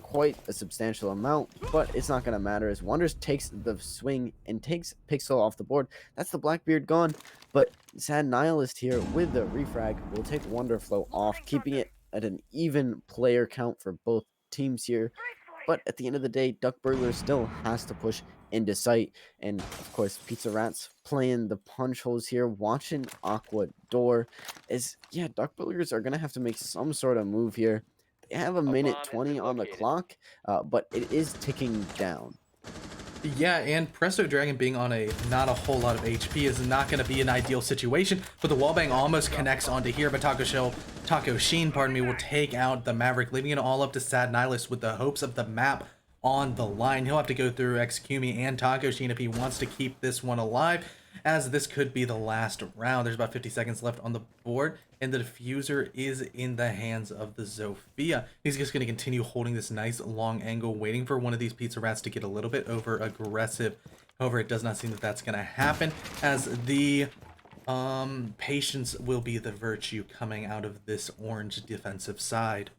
quite a substantial amount, but it's not going to matter as Wonders takes the swing and takes Pixel off the board. That's the Blackbeard gone, but Sad Nihilist here with the refrag will take Wonderflow off, keeping it at an even player count for both teams here. But at the end of the day, Duck Burglar still has to push into sight. And of course, Pizza Rats playing the punch holes here, watching Aqua Door. Yeah, Duck Burglars are going to have to make some sort of move here. They have a minute 20 on the clock, but it is ticking down. Yeah, and Presto Dragon being on not a whole lot of HP is not going to be an ideal situation, but the wallbang almost connects onto here, but Taco Sheen, will take out the Maverick, leaving it all up to Sad Nihilist with the hopes of the map on the line. He'll have to go through Xkumi and Taco Sheen if he wants to keep this one alive, as this could be the last round. There's about 50 seconds left on the board, and the diffuser is in the hands of the Zofia. He's just going to continue holding this nice long angle, waiting for one of these Pizza Rats to get a little bit over aggressive. However, it does not seem that that's going to happen, as the patience will be the virtue coming out of this orange defensive side.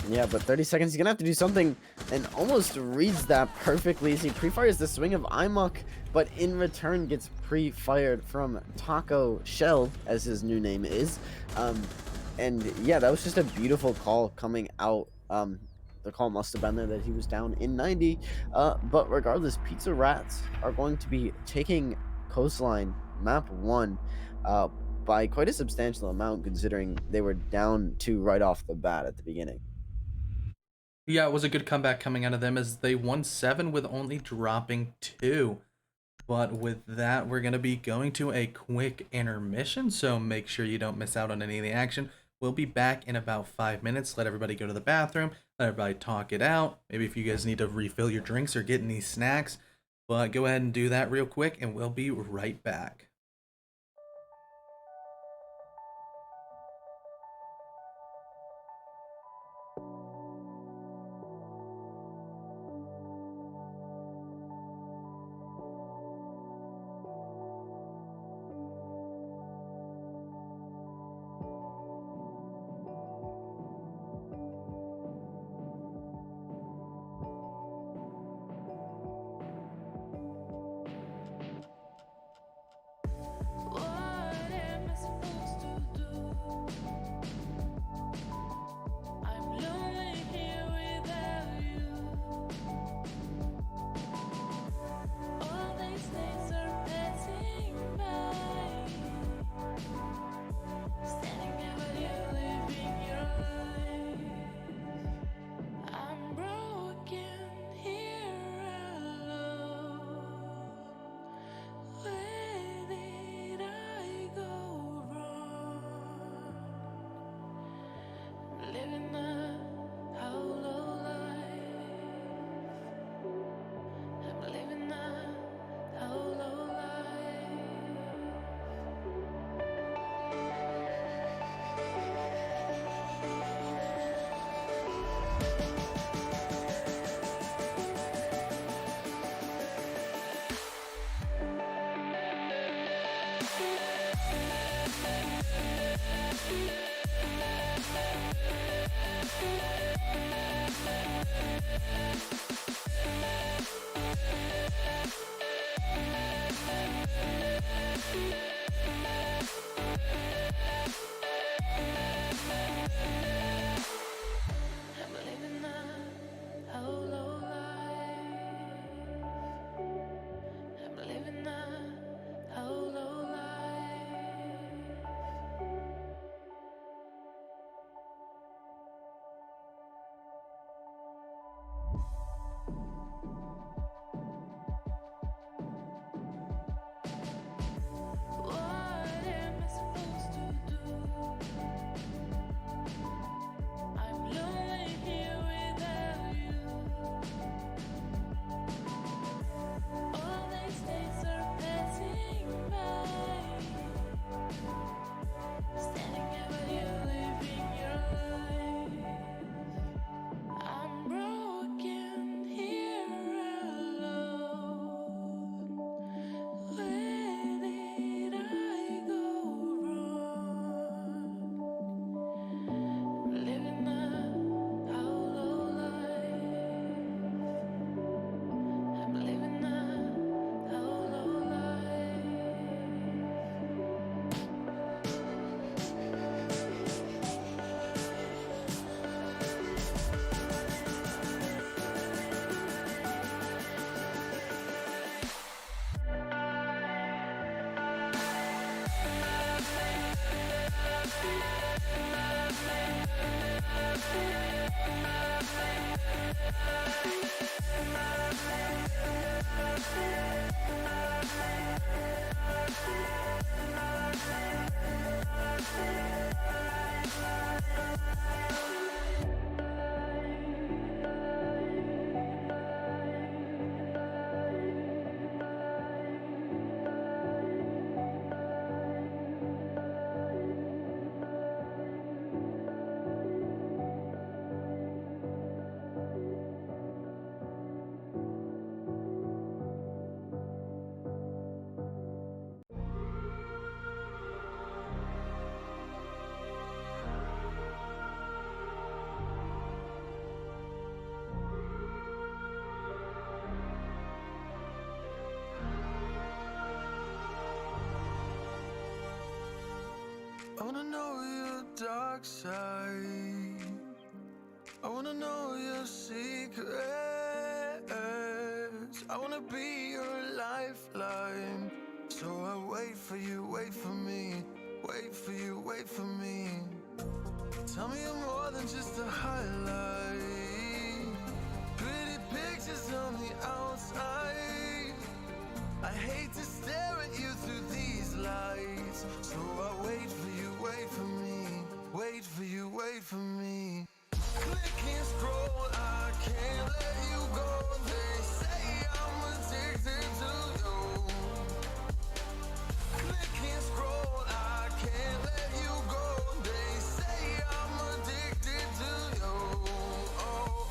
Yeah, but 30 seconds, he's going to have to do something, and almost reads that perfectly as he pre-fires the swing of Imok, but in return gets pre-fired from Taco Shell, as his new name is. And yeah, that was just a beautiful call coming out. The call must have been there that he was down in 90. But regardless, Pizza Rats are going to be taking Coastline map 1 by quite a substantial amount, considering they were down 2 right off the bat at the beginning. Yeah, it was a good comeback coming out of them, as they won 7 with only dropping 2. But with that, we're going to be going to a quick intermission, so make sure you don't miss out on any of the action. We'll be back in about 5 minutes. Let everybody go to the bathroom, let everybody talk it out. Maybe if you guys need to refill your drinks or get any snacks, but go ahead and do that real quick, and we'll be right back. I'm living a hollow life. I'm living a hollow life. What am I supposed to do? I'm lonely here without you. All these days are passing by. Standing here while you're living your life. I'm broken here alone. Where did I go wrong? Living a hollow life. I'm living a hollow life. I wanna know your dark side. I wanna know your secrets. I wanna be your lifeline. So I wait for you, wait for me. Wait for you, wait for me. Tell me you're more than just a highlight. Pretty pictures on the outside. I hate to stare at you through these lights. So I wait for you, wait for me. Wait for you, wait for me. Click and scroll, I can't let you go. They say I'm addicted to you. Click and scroll, I can't let you go. They say I'm addicted to you. Oh.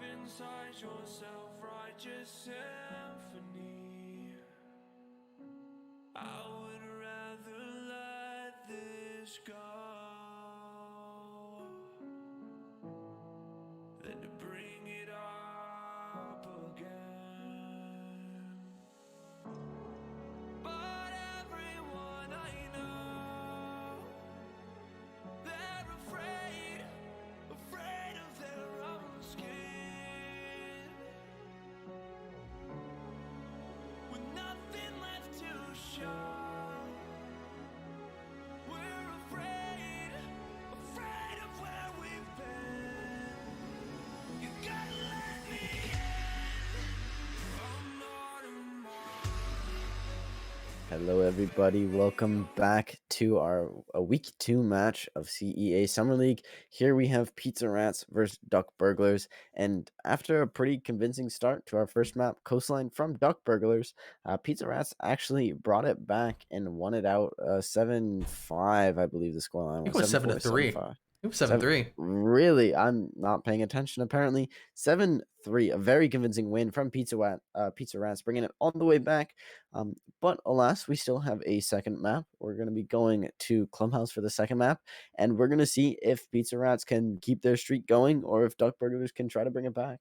inside your self-righteous symphony. I would rather let this go than to bring it up again. But everyone I know, they're afraid of their own skin. With nothing left to show, we're afraid of where we've been. You gotta let me in. I'm not a Hello, everybody. Welcome back to our week 2 match of CEA Summer League. Here we have Pizza Rats versus Duck Burglars. And after a pretty convincing start to our first map, Coastline from Duck Burglars, Pizza Rats actually brought it back and won it out 7-5, I believe the scoreline It was. was 7 to 3. 7-4, 7-5. It was 7-3. Really, I'm not paying attention apparently. 7-3, a very convincing win from Pizza Rats, bringing it all the way back. But alas, we still have a second map. We're going to be going to Clubhouse for the second map, and we're going to see if Pizza Rats can keep their streak going or if Duck Burglars can try to bring it back.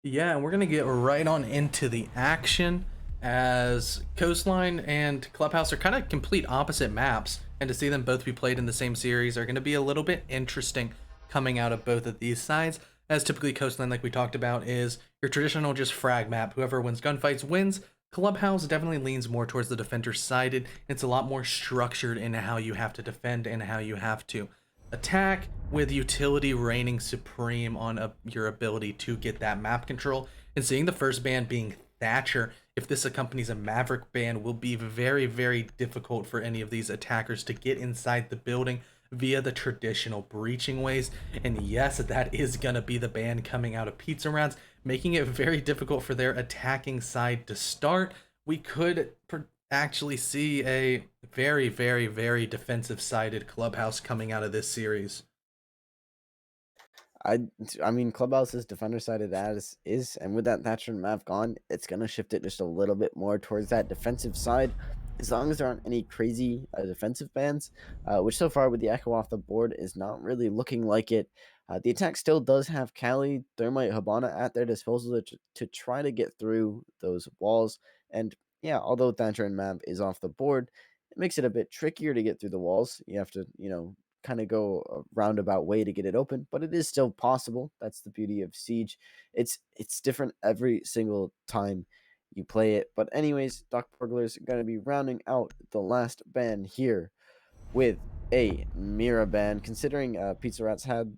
Yeah, and we're going to get right on into the action as Coastline and Clubhouse are kind of complete opposite maps, and to see them both be played in the same series are going to be a little bit interesting coming out of both of these sides, as typically Coastline, like we talked about, is your traditional just frag map. Whoever wins gunfights wins. Clubhouse definitely leans more towards the defender sided. It's a lot more structured in how you have to defend and how you have to attack, with utility reigning supreme on your ability to get that map control. And seeing the first ban being Thatcher, if this accompanies a Maverick ban, will be very, very difficult for any of these attackers to get inside the building via the traditional breaching ways. And yes, that is going to be the ban coming out of Pizza Rats, making it very difficult for their attacking side to start. We could actually see a very, very, very defensive sided Clubhouse coming out of this series. I mean, Clubhouse's defender sided as is, and with that Thatcher and Mav gone, it's going to shift it just a little bit more towards that defensive side, as long as there aren't any crazy defensive bans, which so far with the Echo off the board is not really looking like it. The attack still does have Kali, Thermite, Habana at their disposal to try to get through those walls, and yeah, although Thatcher and Mav is off the board, it makes it a bit trickier to get through the walls. You have to, kind of go a roundabout way to get it open, but it is still possible. That's the beauty of Siege. It's different every single time you play it. But anyways, Duck Burglars are going to be rounding out the last ban here with a Mira ban, considering Pizza Rats had,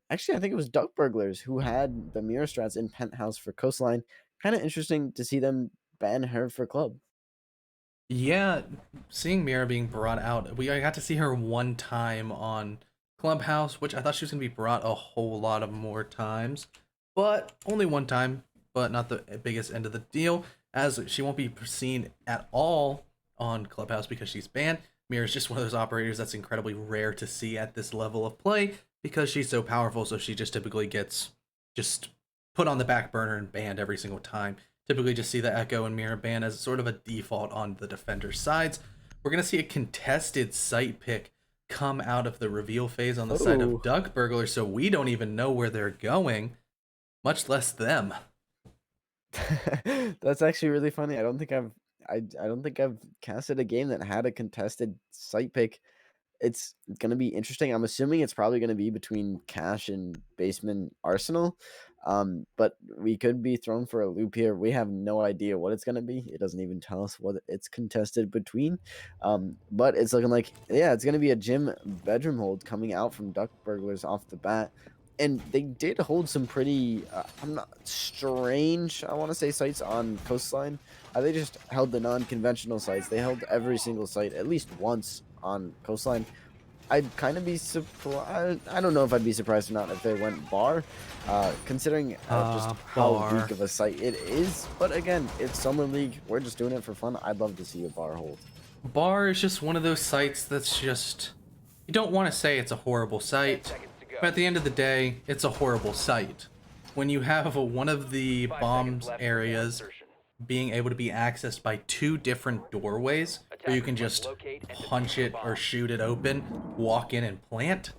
actually I think it was Duck Burglars who had the Mira strats in Penthouse for Coastline. Kind of interesting to see them ban her for Club. Yeah, seeing Mira being brought out, I got to see her one time on Clubhouse, which I thought she was going to be brought a whole lot of more times, but only one time, but not the biggest end of the deal, as she won't be seen at all on Clubhouse because she's banned. Mira is just one of those operators that's incredibly rare to see at this level of play because she's so powerful, so she just typically gets just put on the back burner and banned every single time. Typically just see the Echo and Mira ban as sort of a default on the defender sides. We're going to see a contested site pick come out of the reveal phase on the side of Duck Burglar, so we don't even know where they're going, much less them. That's actually really funny. I don't think I've casted a game that had a contested site pick. It's going to be interesting. I'm assuming it's probably going to be between Cash and Basement Arsenal. But we could be thrown for a loop here. We have no idea what it's going to be. It doesn't even tell us what it's contested between. But it's looking like, yeah, it's going to be a gym bedroom hold coming out from Duck Burglars off the bat. And they did hold some pretty, I'm not strange, I want to say, sites on Coastline. They just held the non-conventional sites. They held every single site at least once on Coastline. I'd kind of be surprised. I don't know if I'd be surprised or not if they went bar, considering just how weak of a site it is. But again, it's Summer League. We're just doing it for fun. I'd love to see a bar hold. Bar is just one of those sites that's just, you don't want to say it's a horrible site, but at the end of the day, it's a horrible site. when you have one of the 5 bombs seconds left. areas Insertion. being able to be accessed by 2 different doorways where you can Attackers must just locate and punch defuse the it or bomb. shoot it open, walk in and plant.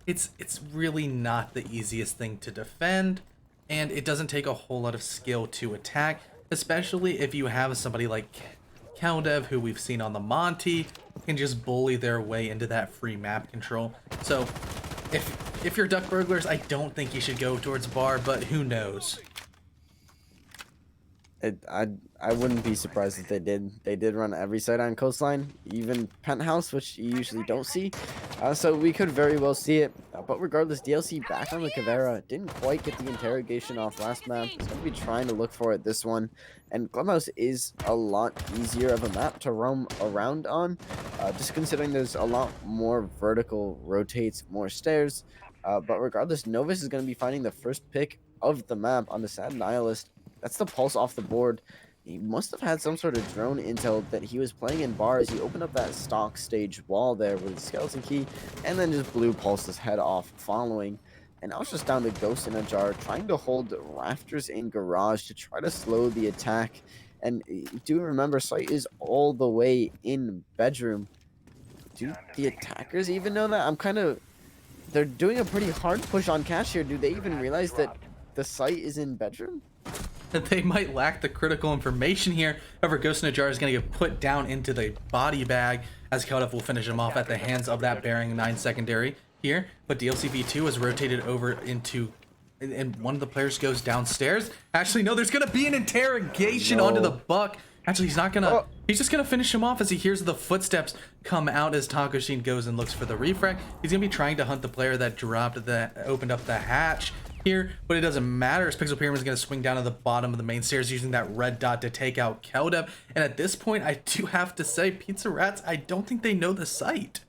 It's really not the easiest thing to defend, and it doesn't take a whole lot of skill to attack, especially if you have somebody like Keldev, who we've seen on the Monty, can just bully their way into that free map control. So if you're Duck Burglars, I don't think you should go towards bar, but who knows? I wouldn't be surprised if they did. They did run every site on Coastline, even Penthouse, which you usually don't see. So we could very well see it. But regardless, DLC back on the Cavera. Didn't quite get the interrogation off last map. He's going to be trying to look for it this one. And Clubhouse is a lot easier of a map to roam around on. Just considering there's a lot more vertical rotates, more stairs. But regardless, Novus is going to be finding the first pick of the map on the Sad Nihilist. That's the pulse off the board. He must have had some sort of drone intel that he was playing in bars. He opened up that stock stage wall there with the skeleton key and then just blew Pulse's head off following. And now it's just down to Ghost in a Jar trying to hold Rafters in Garage to try to slow the attack. And do remember, site is all the way in bedroom. Do the attackers even know that? They're doing a pretty hard push on cash here. Do they even realize that the site is in bedroom? They might lack the critical information here. However, Ghost in a Jar is going to get put down into the body bag as Keldev will finish him off at the hands of that Bearing 9 secondary here. But DLC V2 is rotated over into, and one of the players goes downstairs. Actually, no, there's going to be an interrogation onto the Buck. Actually, he's not going to, he's just going to finish him off as he hears the footsteps come out as Taco Sheen goes and looks for the refract. He's going to be trying to hunt the player that opened up the hatch here, but it doesn't matter as Pixel Pyramid is going to swing down to the bottom of the main stairs using that red dot to take out Keldev. And at this point, I do have to say, Pizza Rats, I don't think they know the site.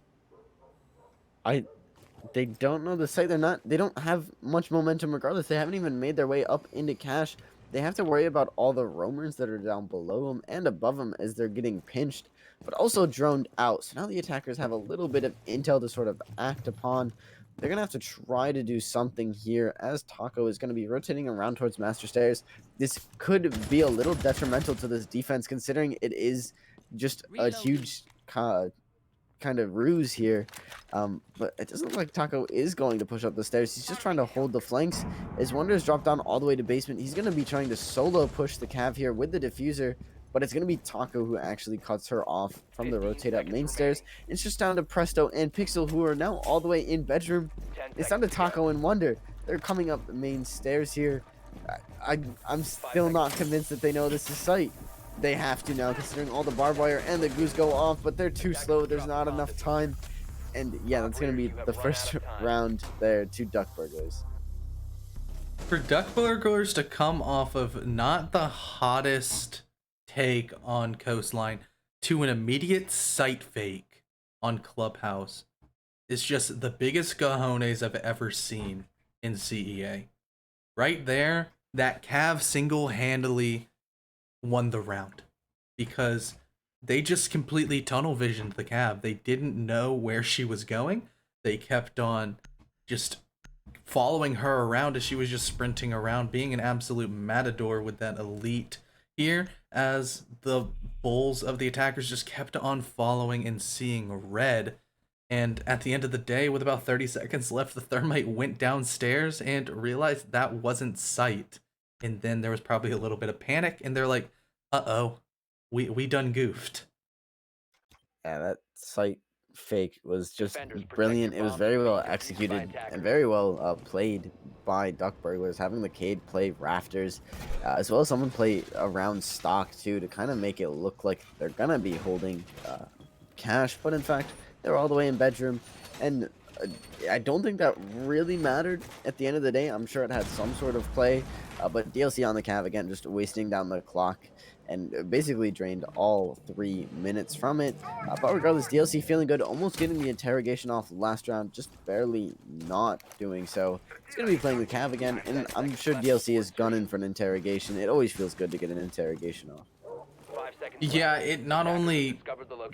They don't know the site. They don't have much momentum regardless. They haven't even made their way up into cash. They have to worry about all the roamers that are down below them and above them as they're getting pinched, but also droned out. So now the attackers have a little bit of intel to sort of act upon. They're going to have to try to do something here as Taco is going to be rotating around towards Master Stairs. This could be a little detrimental to this defense considering it is just a huge kind of ruse here. But it doesn't look like Taco is going to push up the stairs. He's just trying to hold the flanks. As Wonders drop down all the way to basement, he's going to be trying to solo push the Cav here with the diffuser. But it's going to be Taco who actually cuts her off from the rotate up main stairs. It's just down to Presto and Pixel, who are now all the way in bedroom. It's down to Taco and Wonder. They're coming up the main stairs here. I'm still not convinced that they know this is site. They have to now, considering all the barbed wire and the goose go off, but they're too slow. There's not enough time. And yeah, that's going to be the first round there to Duck Burglars. For Duck Burglars to come off of not the hottest take on Coastline to an immediate site fake on Clubhouse is just the biggest cojones I've ever seen in CEA. Right there, that Cav single-handedly won the round because they just completely tunnel visioned the Cav. They didn't know where she was going. They kept on just following her around as she was just sprinting around, being an absolute matador with that elite here, as the bulls of the attackers just kept on following and seeing red. And at the end of the day, with about 30 seconds left, the Thermite went downstairs and realized that wasn't sight. And then there was probably a little bit of panic, and they're like, uh-oh, we done goofed. Yeah, that site fake was just brilliant. It was very well executed and very well played by Duck Burglars, having the Cade play Rafters, as well as someone play around stock too, to kind of make it look like they're gonna be holding cash, but in fact they're all the way in bedroom. And I don't think that really mattered at the end of the day. I'm sure it had some sort of play, but DLC on the Cav again, just wasting down the clock and basically drained all 3 minutes from it. But regardless, DLC feeling good, almost getting the interrogation off last round, just barely not doing so. It's going to be playing the Cav again, and I'm sure DLC is gunning for an interrogation. It always feels good to get an interrogation off. Yeah, it not only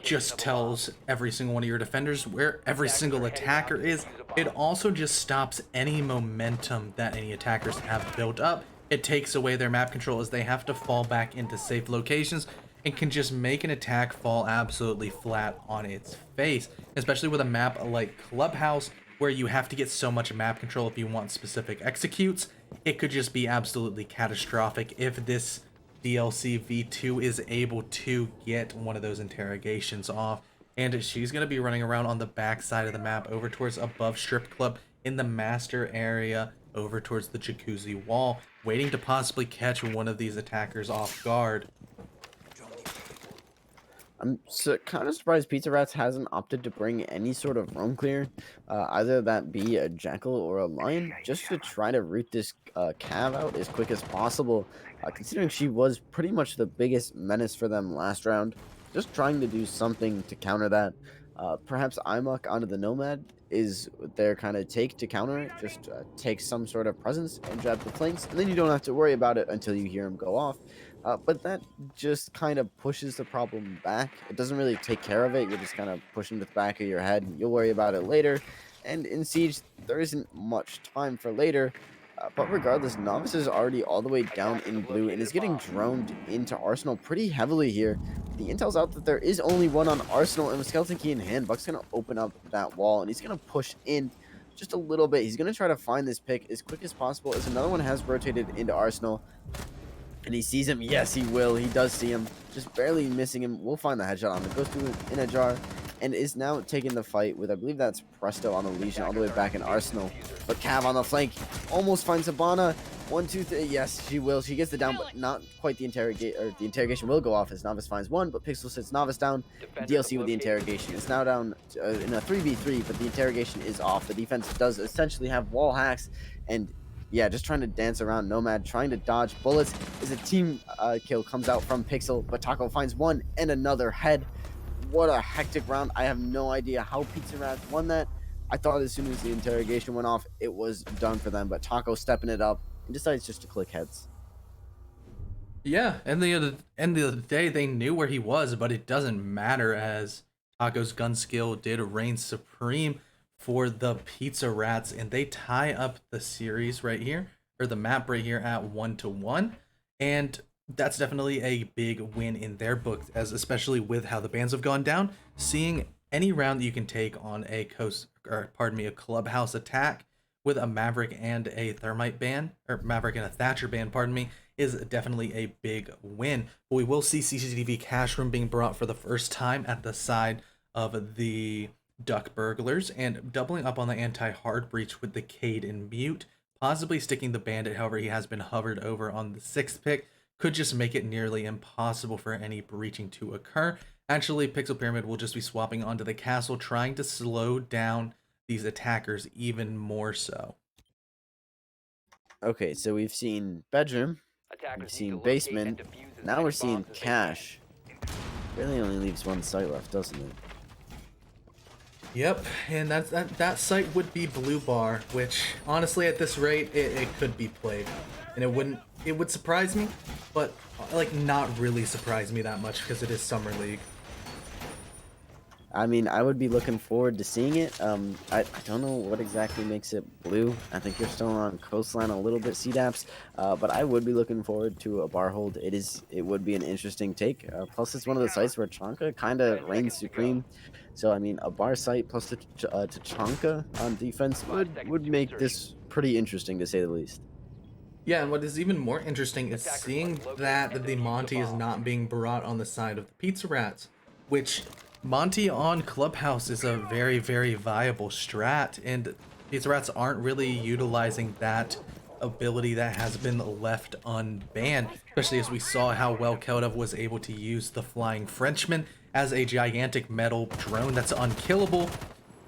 just tells every single one of your defenders where every single attacker is, It also just stops any momentum that any attackers have built up. It takes away their map control as they have to fall back into safe locations and can just make an attack fall absolutely flat on its face, especially with a map like Clubhouse where you have to get so much map control if you want specific executes. It could just be absolutely catastrophic if this DLC V2 is able to get one of those interrogations off. And she's going to be running around on the back side of the map over towards above Strip Club in the master area over towards the jacuzzi wall, waiting to possibly catch one of these attackers off guard. I'm kind of surprised Pizza Rats hasn't opted to bring any sort of roam clear, either that be a jackal or a lion, just to try to root this Cav out as quick as possible, considering she was pretty much the biggest menace for them last round. Just trying to do something to counter that. Perhaps Imok onto the Nomad is their kind of take to counter it. Just take some sort of presence and jab the flanks, and then you don't have to worry about it until you hear him go off. But that just kind of pushes the problem back. It doesn't really take care of it. You're just kind of pushing to the back of your head. You'll worry about it later. And in Siege, there isn't much time for later. But regardless, Novice is already all the way down in blue and is getting droned into Arsenal pretty heavily here. The intel's out that there is only one on Arsenal, and with Skeleton Key in hand, Buck's going to open up that wall, and he's going to push in just a little bit. He's going to try to find this pick as quick as possible, as another one has rotated into Arsenal. And he sees him. Yes, he will. He does see him. Just barely missing him. We'll find the headshot on him. Goes through in a jar and is now taking the fight with, I believe that's Presto on the Legion all the way back in Arsenal. But Cav on the flank almost finds Habana. 1, 2, 3. Yes, she will. She gets the down, but not quite the interrogate. Or the interrogation will go off as Novice finds one, but Pixel sits Novice down. DLC with the interrogation is now down in a 3v3, but the interrogation is off. The defense does essentially have wall hacks, and yeah, just trying to dance around Nomad, trying to dodge bullets as a team kill comes out from Pixel, but Taco finds one and another head. What a hectic round. I have no idea how Pizza Rats won that. I thought as soon as the interrogation went off, it was done for them, but Taco stepping it up and decides just to click heads. Yeah, and the end of the day, they knew where he was, but it doesn't matter as Taco's gun skill did reign supreme for the Pizza Rats, and they tie up the series right here, or the map right here at 1-1, and that's definitely a big win in their book, as especially with how the bans have gone down. Seeing any round that you can take on a a clubhouse attack with a Maverick and a Thermite ban, or Maverick and a Thatcher ban, pardon me, is definitely a big win. But we will see CCTV cash room being brought for the first time at the side of the Duck Burglars, and doubling up on the anti-hard breach with the Cade and Mute, possibly sticking the Bandit. However, he has been hovered over on the 6th pick, could just make it nearly impossible for any breaching to occur. Actually, Pixel Pyramid will just be swapping onto the castle, trying to slow down these attackers even more so. Okay, so we've seen bedroom, we've seen basement, now we're seeing cash. Really only leaves one site left, doesn't it? Yep, and that site would be Blue Bar, which honestly at this rate it could be played, and it would surprise me, but like not really surprise me that much because it is Summer League. I mean, I would be looking forward to seeing it. I don't know what exactly makes it blue. I think you're still on coastline a little bit, CDAPS, but I would be looking forward to a bar hold. It would be an interesting take. Plus, it's one of the sites where Chanka kind of reigns supreme. So, I mean, a bar site plus the Tachanka on defense would make this pretty interesting, to say the least. Yeah, and what is even more interesting is seeing that the Monty is not being brought on the side of the Pizza Rats, which Monty on Clubhouse is a very, very viable strat, and Pizza Rats aren't really utilizing that ability that has been left unbanned, especially as we saw how well Keldov was able to use the Flying Frenchman as a gigantic metal drone that's unkillable,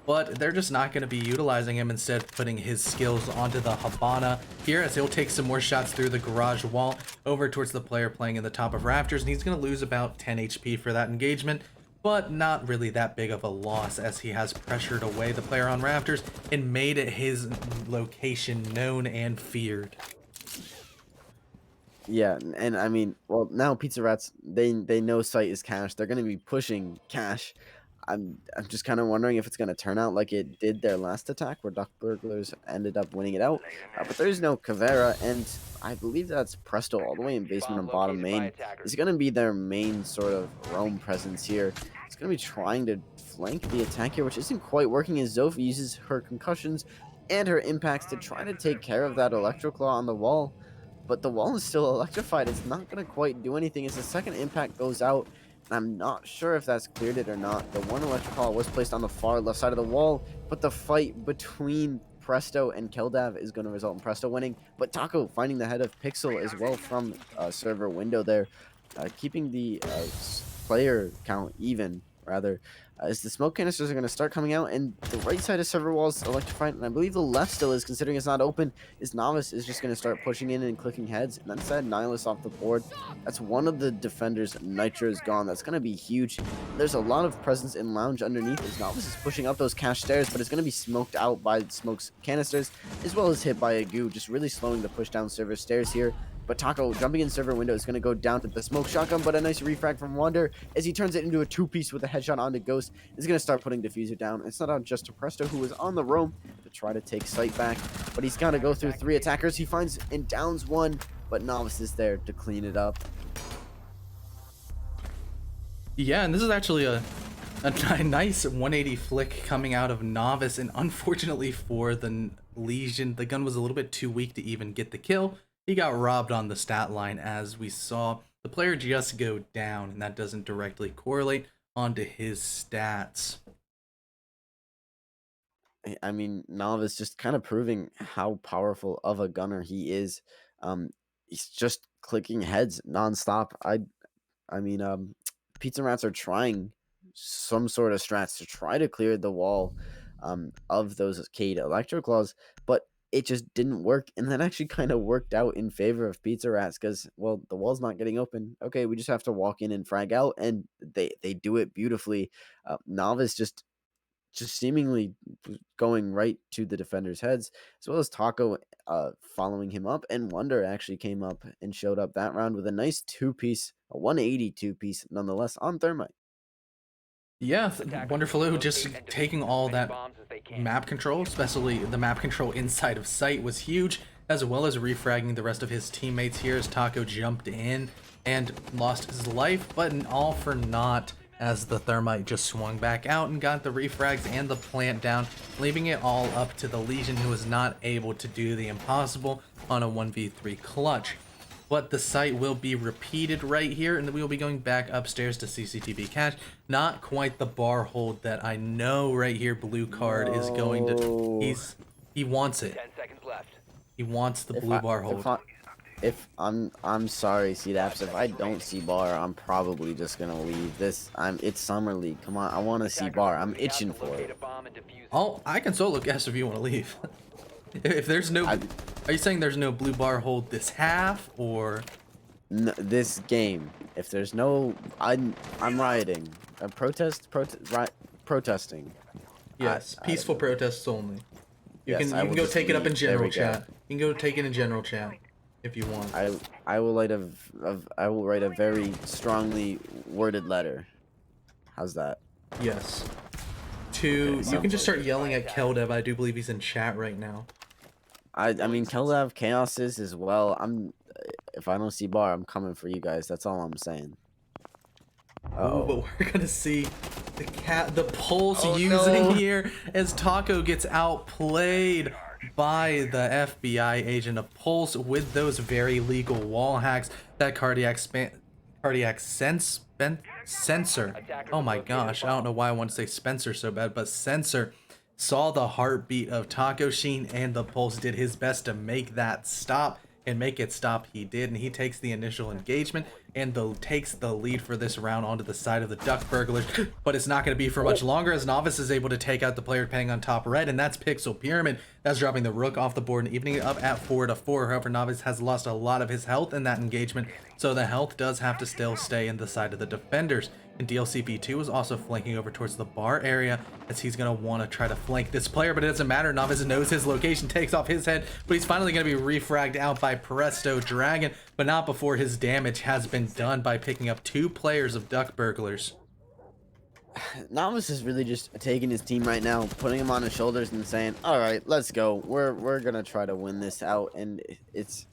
but they're just not going to be utilizing him, instead putting his skills onto the Habana here, as he'll take some more shots through the garage wall over towards the player playing in the top of Rafters, and he's going to lose about 10 HP for that engagement, but not really that big of a loss, as he has pressured away the player on Rafters and made his location known and feared. Yeah, and I mean, well, now Pizza Rats, they know site is cash. They're going to be pushing cash. I'm just kind of wondering if it's going to turn out like it did their last attack, where Duck Burglars ended up winning it out. But there's no Kavera, and I believe that's Presto all the way in basement and bottom main. Is going to be their main sort of roam presence here. It's going to be trying to flank the attack here, which isn't quite working, as Zophie uses her concussions and her impacts to try to take care of that Electroclaw on the wall. But the wall is still electrified. It's not going to quite do anything as the second impact goes out. And I'm not sure if that's cleared it or not. The one Electroclaw was placed on the far left side of the wall, but the fight between Presto and Keldav is going to result in Presto winning. But Taco finding the head of Pixel as well from server window there, keeping the player count even, rather, as the smoke canisters are going to start coming out, and the right side of server wall is electrified, and I believe the left still is, considering it's not open. Is Novice is just going to start pushing in and clicking heads, and then said Nihilus off the board. That's one of the defenders. Nitro is gone. That's going to be huge. There's a lot of presence in lounge underneath as Novice is pushing up those cash stairs, but it's going to be smoked out by smoke's canisters, as well as hit by a goo, just really slowing the push down server stairs here. But Taco jumping in server window is going to go down to the smoke shotgun, but a nice refrag from Wander as he turns it into a two-piece with a headshot onto Ghost. Is going to start putting Diffuser down. It's not on just to Presto, who is on the roam to try to take sight back, but he's got to go through 3 attackers. He finds and downs one, but Novice is there to clean it up. Yeah, and this is actually a nice 180 flick coming out of Novice, and unfortunately for the Legion, the gun was a little bit too weak to even get the kill. He got robbed on the stat line, as we saw the player just go down, and that doesn't directly correlate onto his stats. I mean, Novice just kind of proving how powerful of a gunner he is. He's just clicking heads nonstop. I mean, Pizza Rats are trying some sort of strats to try to clear the wall of those Cade Electroclaws, but it just didn't work, and that actually kind of worked out in favor of Pizza Rats, because, well, the wall's not getting open. Okay, we just have to walk in and frag out, and they do it beautifully. Novice just seemingly going right to the defenders' heads, as well as Taco following him up, and Wonder actually came up and showed up that round with a nice two-piece, a 180 two-piece nonetheless on Thermite. Yeah, Wonderful just taking all that map control, especially the map control inside of sight, was huge, as well as refragging the rest of his teammates here as Taco jumped in and lost his life, but all for naught as the Thermite just swung back out and got the refrags and the plant down, leaving it all up to the Legion, who was not able to do the impossible on a 1v3 clutch. But the site will be repeated right here, and we will be going back upstairs to CCTV cache. Not quite the bar hold that I know right here blue card is going to... He wants it. 10 seconds left. He wants the blue bar hold. If I'm sorry, CDAPS. If I don't see bar, I'm probably just gonna leave this. It's summer league. Come on, I want to see bar. I'm itching for it. Oh, I can solo guess if you want to leave. If there's no, are you saying there's no blue bar hold this half, or this game? If there's no, I'm rioting. Protesting. Yes, peaceful protests only. You Yes, can go take it up in There we general go. chat. You can go take it in general chat if you want. I will write a very strongly worded letter. How's that? Yes. You can just start yelling at Keldev. I do believe he's in chat right now. I mean, Keldav Chaos is as well. If I don't see bar, I'm coming for you guys. That's all I'm saying. Oh, but we're gonna see the pulse using here as Taco gets outplayed by the FBI agent of Pulse with those very legal wall hacks. That cardiac sensor. Oh my gosh, I don't know why I want to say Spencer so bad, but sensor saw the heartbeat of Taco Sheen, and the Pulse did his best to make that stop, and make it stop he did, and he takes the initial engagement and takes the lead for this round onto the side of the Duck Burglars. But it's not going to be for much longer, as Novice is able to take out the player paying on top red, and that's Pixel Pyramid. That's dropping the Rook off the board and evening it up at 4-4. However, Novice has lost a lot of his health in that engagement, so the health does have to still stay in the side of the defenders. And DLCP2 is also flanking over towards the bar area, as he's going to want to try to flank this player, but it doesn't matter. Novice knows his location, takes off his head, but he's finally going to be refragged out by Presto Dragon, but not before his damage has been done by picking up 2 players of Duck Burglars. Novice is really just taking his team right now, putting him on his shoulders and saying, "All right, let's go. We're gonna try to win this out," and it's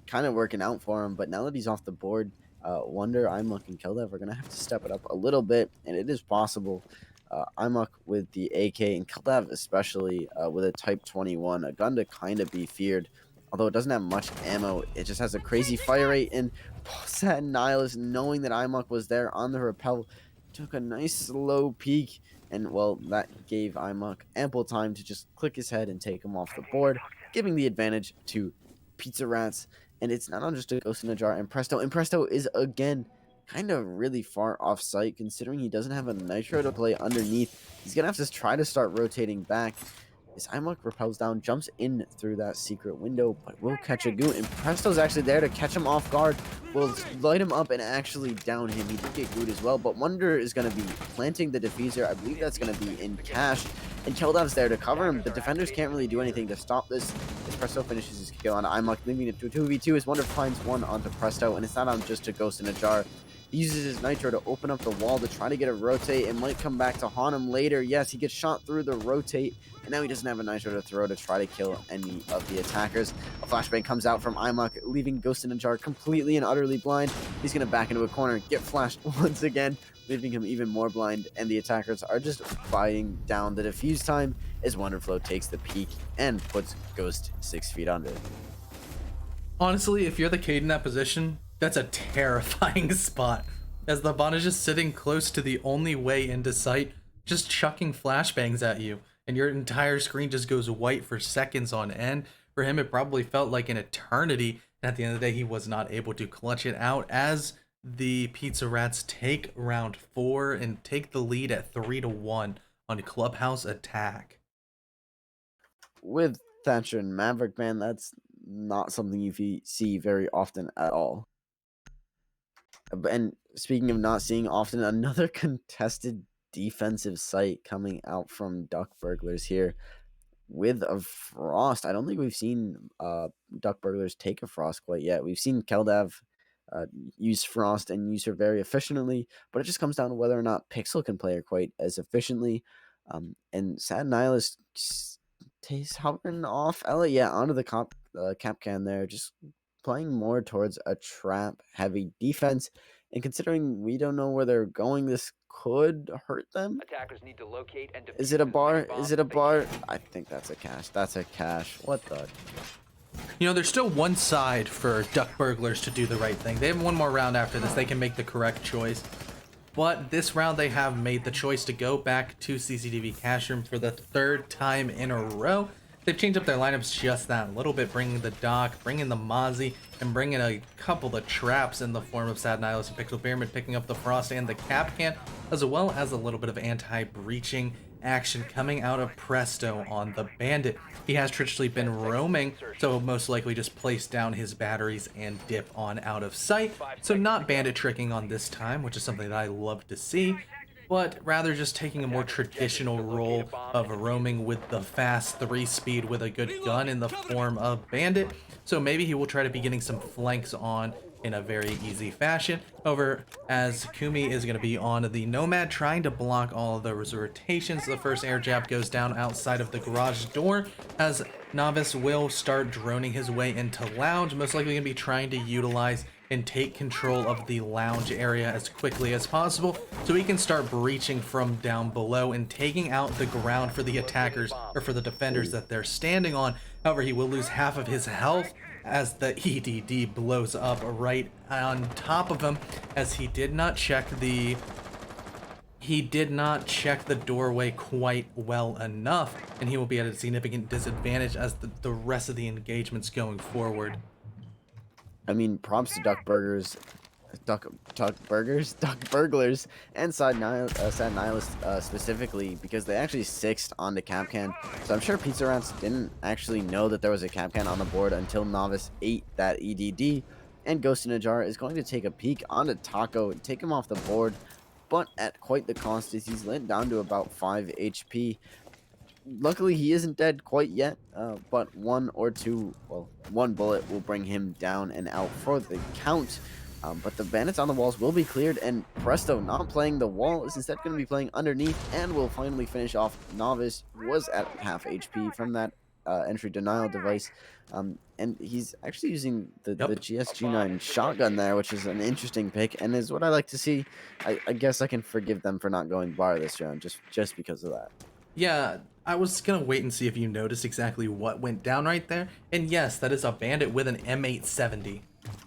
kind of working out for him. But now that he's off the board, Wonder, Imuk, and Keldev are gonna have to step it up a little bit, and it is possible. Imuk with the AK and Keldev especially with a Type 21, a gun to kind of be feared. Although it doesn't have much ammo, it just has a crazy fire rate. And Satin Nihilist, knowing that Imuk was there on the rappel, took a nice slow peek, and well, that gave Imuk ample time to just click his head and take him off the board, giving the advantage to Pizza Rats. And it's not on just a Ghost in a Jar and Presto is again kind of really far off site considering he doesn't have a Nitro to play underneath. He's gonna have to try to start rotating back. As Imuk repels down, jumps in through that secret window, but will catch a Goot, and Presto's actually there to catch him off guard. Will light him up and actually down him. He did get Goot as well, but Wonder is going to be planting the diffuser. I believe that's going to be in cash, and Keldav's there to cover him. The defenders can't really do anything to stop this, as Presto finishes his kill on Imuk, leaving it to a 2v2 as Wonder finds one onto Presto, and it's not on just a Ghost in a Jar. He uses his Nitro to open up the wall to try to get a rotate. It might come back to haunt him later. Yes, he gets shot through the rotate, and now he doesn't have a Nitro to throw to try to kill any of the attackers. A flashbang comes out from Imuk, leaving Ghost in a Jar completely and utterly blind. He's going to back into a corner, get flashed once again, leaving him even more blind, and the attackers are just buying down the defuse time as Wonderflow takes the peak and puts Ghost 6 feet under. Honestly, if you're the Cade in that position, that's a terrifying spot, as the bot is just sitting close to the only way into sight, just chucking flashbangs at you, and your entire screen just goes white for seconds on end. For him, it probably felt like an eternity, and at the end of the day, he was not able to clutch it out as the Pizza Rats take round 4 and take the lead at 3-1 on Clubhouse Attack. With Thatcher and Maverick, man, that's not something you see very often at all. And speaking of not seeing often, another contested defensive site coming out from Duck Burglars here with a Frost. I don't think we've seen Duck Burglars take a Frost quite yet. We've seen Keldav use Frost and use her very efficiently, but it just comes down to whether or not Pixel can play her quite as efficiently. And Sad Nihilist stays hovering off Ella, onto the cap can there, just playing more towards a trap heavy defense, and considering we don't know where they're going, this could hurt them. Attackers need to locate and Is it a defuse as bar? many bombs Is it a as they bar? can. I think that's a cache. That's a cache. What the? You know, there's still one side for Duck Burglars to do the right thing. They have one more round after this. They can make the correct choice. But this round, they have made the choice to go back to CCTV Cash Room for the 3rd time in a row. They've changed up their lineups just that little bit, bringing the Doc, bringing the Mozzie, and bringing a couple of traps in the form of Sad Nihilist and Pixel Pyramid, picking up the Frost and the Cap Can, as well as a little bit of anti-breaching action coming out of Presto on the Bandit. He has traditionally been roaming, so most likely just place down his batteries and dip on out of sight. So not Bandit tricking on this time, which is something that I love to see, but rather just taking a more traditional role of roaming with the fast 3-speed with a good gun in the form of Bandit. So maybe he will try to be getting some flanks on in a very easy fashion. Over as Kumi is going to be on the Nomad, trying to block all of those rotations. The first air jab goes down outside of the garage door, as Novice will start droning his way into Lounge, most likely going to be trying to utilize and take control of the lounge area as quickly as possible so he can start breaching from down below and taking out the ground for the attackers, or for the defenders that they're standing on. However, he will lose half of his health as the EDD blows up right on top of him, as he did not check the doorway quite well enough, and he will be at a significant disadvantage as the rest of the engagements going forward. I mean, props to Duck Burglars, and Sad Nihilist specifically, because they actually 6'd on the cap can. So I'm sure Pizza Rats didn't actually know that there was a cap can on the board until Novice ate that EDD. And Ghost in a Jar is going to take a peek onto Taco and take him off the board, but at quite the cost, as he's let down to about 5 HP. Luckily, he isn't dead quite yet, but one bullet will bring him down and out for the count. But the bandits on the walls will be cleared, and presto, not playing the wall is instead going to be playing underneath, and will finally finish off Novice, who was at half HP from that entry denial device. And he's actually using the Yep. GSG9 shotgun there, which is an interesting pick, and is what I like to see. I guess I can forgive them for not going bar this round, just because of that. Yeah, I was gonna wait and see if you noticed exactly what went down right there. And yes, that is a bandit with an M870.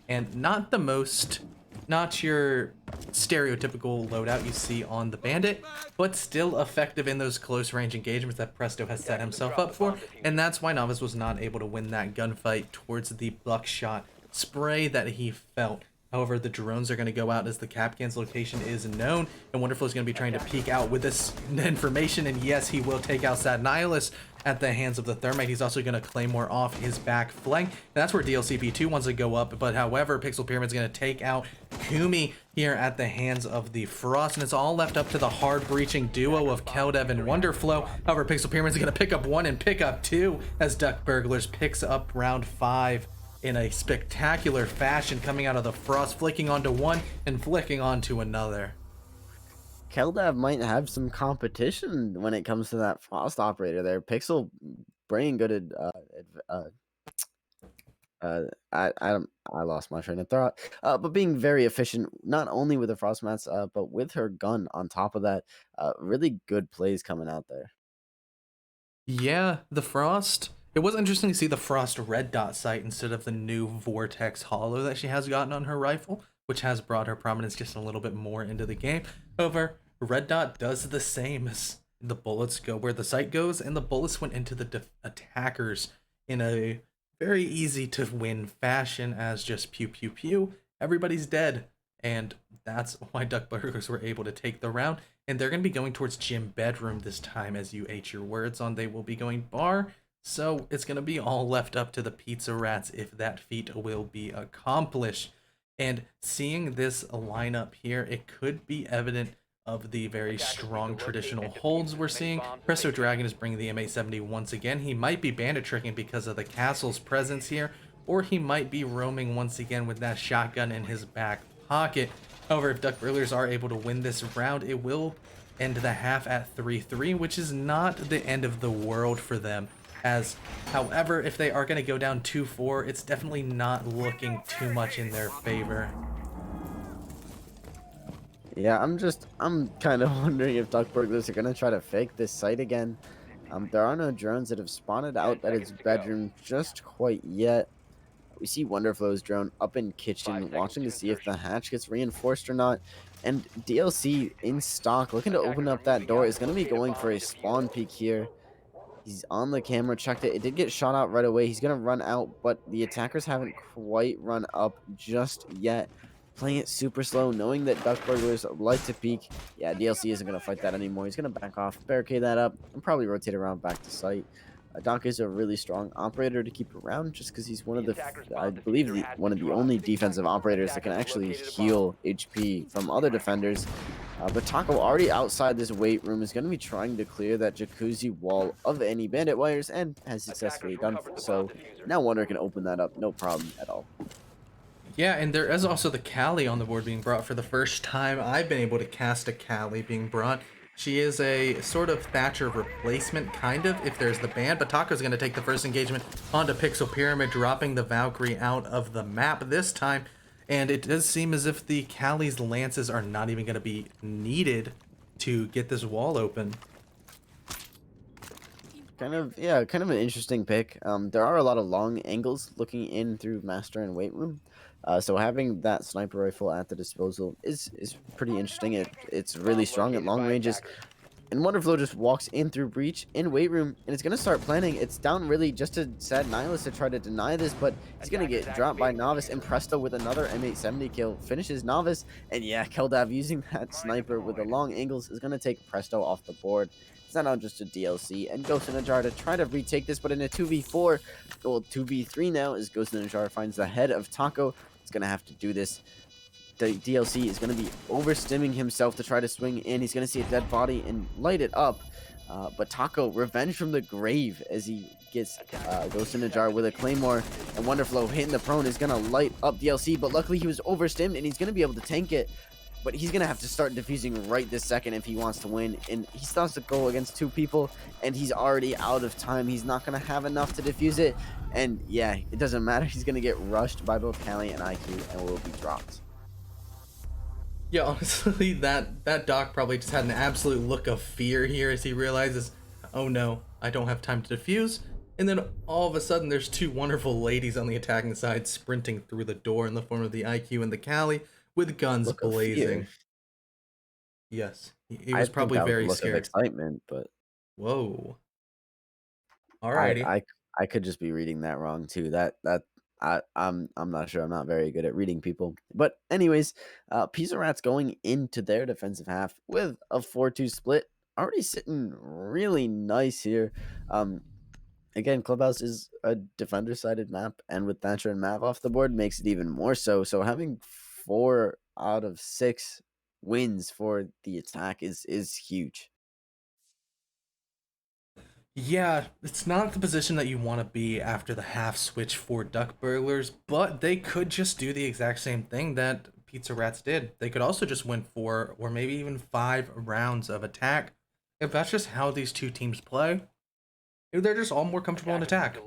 And not the most, not your stereotypical loadout you see on the bandit, but still effective in those close range engagements that Presto has set himself up for. And that's why Novice was not able to win that gunfight towards the buckshot spray that he felt. However, the drones are going to go out as the Capcan's location is known, and Wonderful is going to be trying to peek out with this information, and yes, he will take out Sad Nihilus at the hands of the Thermite. He's also going to Claymore off his back flank, and that's where DLCP2 wants to go up, but however, Pixel Pyramid's going to take out Kumi here at the hands of the Frost, and it's all left up to the hard-breaching duo of Keldev and Wonderflow. However, Pixel Pyramid's going to pick up 1 and pick up 2 as Duck Burglars picks up round 5. In a spectacular fashion, coming out of the Frost, flicking onto one and flicking onto another. Keldev might have some competition when it comes to that Frost operator there. Pixel bringing good I lost my train of thought. But being very efficient, not only with the Frost mats, but with her gun on top of that. Really good plays coming out there. Yeah, the Frost. It was interesting to see the Frost red dot sight instead of the new Vortex Hollow that she has gotten on her rifle, which has brought her prominence just a little bit more into the game. However, red dot does the same as the bullets go where the sight goes, and the bullets went into the attackers in a very easy to win fashion as just pew pew pew, everybody's dead. And that's why Duck Burglars were able to take the round. And they're going to be going towards Gym Bedroom this time, as you ate your words on. They will be going bar. So it's going to be all left up to the Pizza Rats if that feat will be accomplished. And seeing this lineup here, it could be evident of the very strong traditional holds we're seeing. Presto Dragon is bringing the M870 once again. He might be bandit tricking because of the castle's presence here, or he might be roaming once again with that shotgun in his back pocket. However, if Duck Burglars are able to win this round, it will end the half at 3-3, which is not the end of the world for them. As, however, if they are going to go down 2-4, it's definitely not looking too much in their favor. Yeah, I'm kind of wondering if Duck Burglars are going to try to fake this site again. There are no drones that have spotted out at its bedroom just quite yet. We see Wonderflow's drone up in kitchen, watching to see if the hatch gets reinforced or not. And DLC in stock, looking to open up that door, is going to be going for a spawn peek here. He's on the camera, checked it. It did get shot out right away. He's going to run out, but the attackers haven't quite run up just yet. Playing it super slow, knowing that Duck Burglars like to peek. Yeah, DLC isn't going to fight that anymore. He's going to back off, barricade that up, and probably rotate around back to site. Doc is a really strong operator to keep around just because he's one of the, I believe, one of the only defensive operators that can actually heal HP from other defenders. But Taco, already outside this weight room, is going to be trying to clear that jacuzzi wall of any bandit wires and has successfully done so. Now Wonder can open that up, no problem at all. Yeah, and there is also the Callie on the board being brought for the first time. I've been able to cast a Callie being brought. She is a sort of Thatcher replacement, kind of, if there's the ban. But Taco's going to take the first engagement onto Pixel Pyramid, dropping the Valkyrie out of the map this time. And it does seem as if the Callie's lances are not even going to be needed to get this wall open. Kind of an interesting pick. There are a lot of long angles looking in through Master and Weight Room. So having that sniper rifle at the disposal is pretty interesting. It's really strong at long ranges. And Wonderflow just walks in through breach in weight room, and it's going to start planning. It's down really just to Sad Nihilus to try to deny this, but he's going to get dropped by Novice, and Presto with another M870 kill finishes Novice. And yeah, Keldav using that sniper with the long angles is going to take Presto off the board. It's not just a DLC, and Ghost in a Jar to try to retake this, but in a 2v4, well, 2v3 now, as Ghost in a Jar finds the head of Taco. It's going to have to do this. The DLC is going to be overstimming himself to try to swing in. He's going to see a dead body and light it up. But Taco, revenge from the grave as he gets Ghost in a Jar with a Claymore, and Wonderflow hitting the prone is going to light up DLC, but luckily he was overstimmed and he's going to be able to tank it. But he's going to have to start defusing right this second if he wants to win. And he starts to go against 2 people, and he's already out of time. He's not going to have enough to defuse it. And yeah, it doesn't matter. He's going to get rushed by both Callie and IQ and will be dropped. Yeah, honestly, that Doc probably just had an absolute look of fear here as he realizes, oh no, I don't have time to defuse. And then all of a sudden, there's 2 wonderful ladies on the attacking side sprinting through the door in the form of the IQ and the Callie with guns Look of blazing. fear. Yes, he I was think probably that was a very look of scared. excitement, but Whoa. I, Alrighty. I could just be reading that wrong too. I'm not sure. I'm not very good at reading people. But anyways, Pizza Rats going into their defensive half with a 4-2 split, already sitting really nice here. Again, Clubhouse is a defender-sided map, and with Thatcher and Mav off the board makes it even more so. So having 4 out of 6 wins for the attack is huge. Yeah, it's not the position that you want to be after the half switch for Duck Burglars, but they could just do the exact same thing that Pizza Rats did. They could also just win 4 or maybe even 5 rounds of attack. If that's just how these 2 teams play, they're just all more comfortable in attack.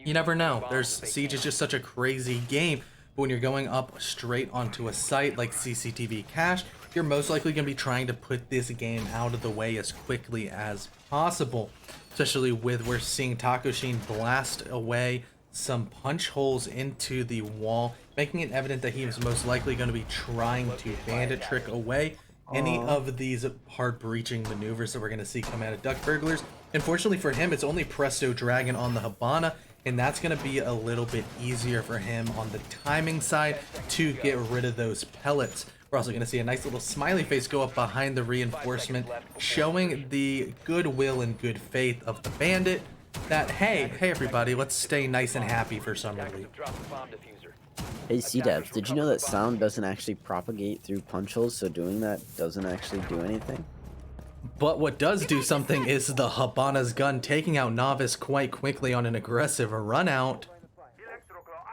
You never know. Siege is just such a crazy game, but when you're going up straight onto a site like CCTV Cache, you're most likely going to be trying to put this game out of the way as quickly as possible. Especially with we're seeing Taco Sheen blast away some punch holes into the wall, making it evident that he was most likely going to be trying to bandit trick away any of these hard breaching maneuvers that we're going to see come out of Duck Burglars. Unfortunately for him, it's only Presto Dragon on the Habana, and that's going to be a little bit easier for him on the timing side to get rid of those pellets. We're also going to see a nice little smiley face go up behind the reinforcement, showing the goodwill and good faith of the bandit that, hey everybody, let's stay nice and happy for Summer League. Hey C-Devs, did you know that sound doesn't actually propagate through punch holes, so doing that doesn't actually do anything? But what does do something is the Habana's gun taking out Novice quite quickly on an aggressive run out.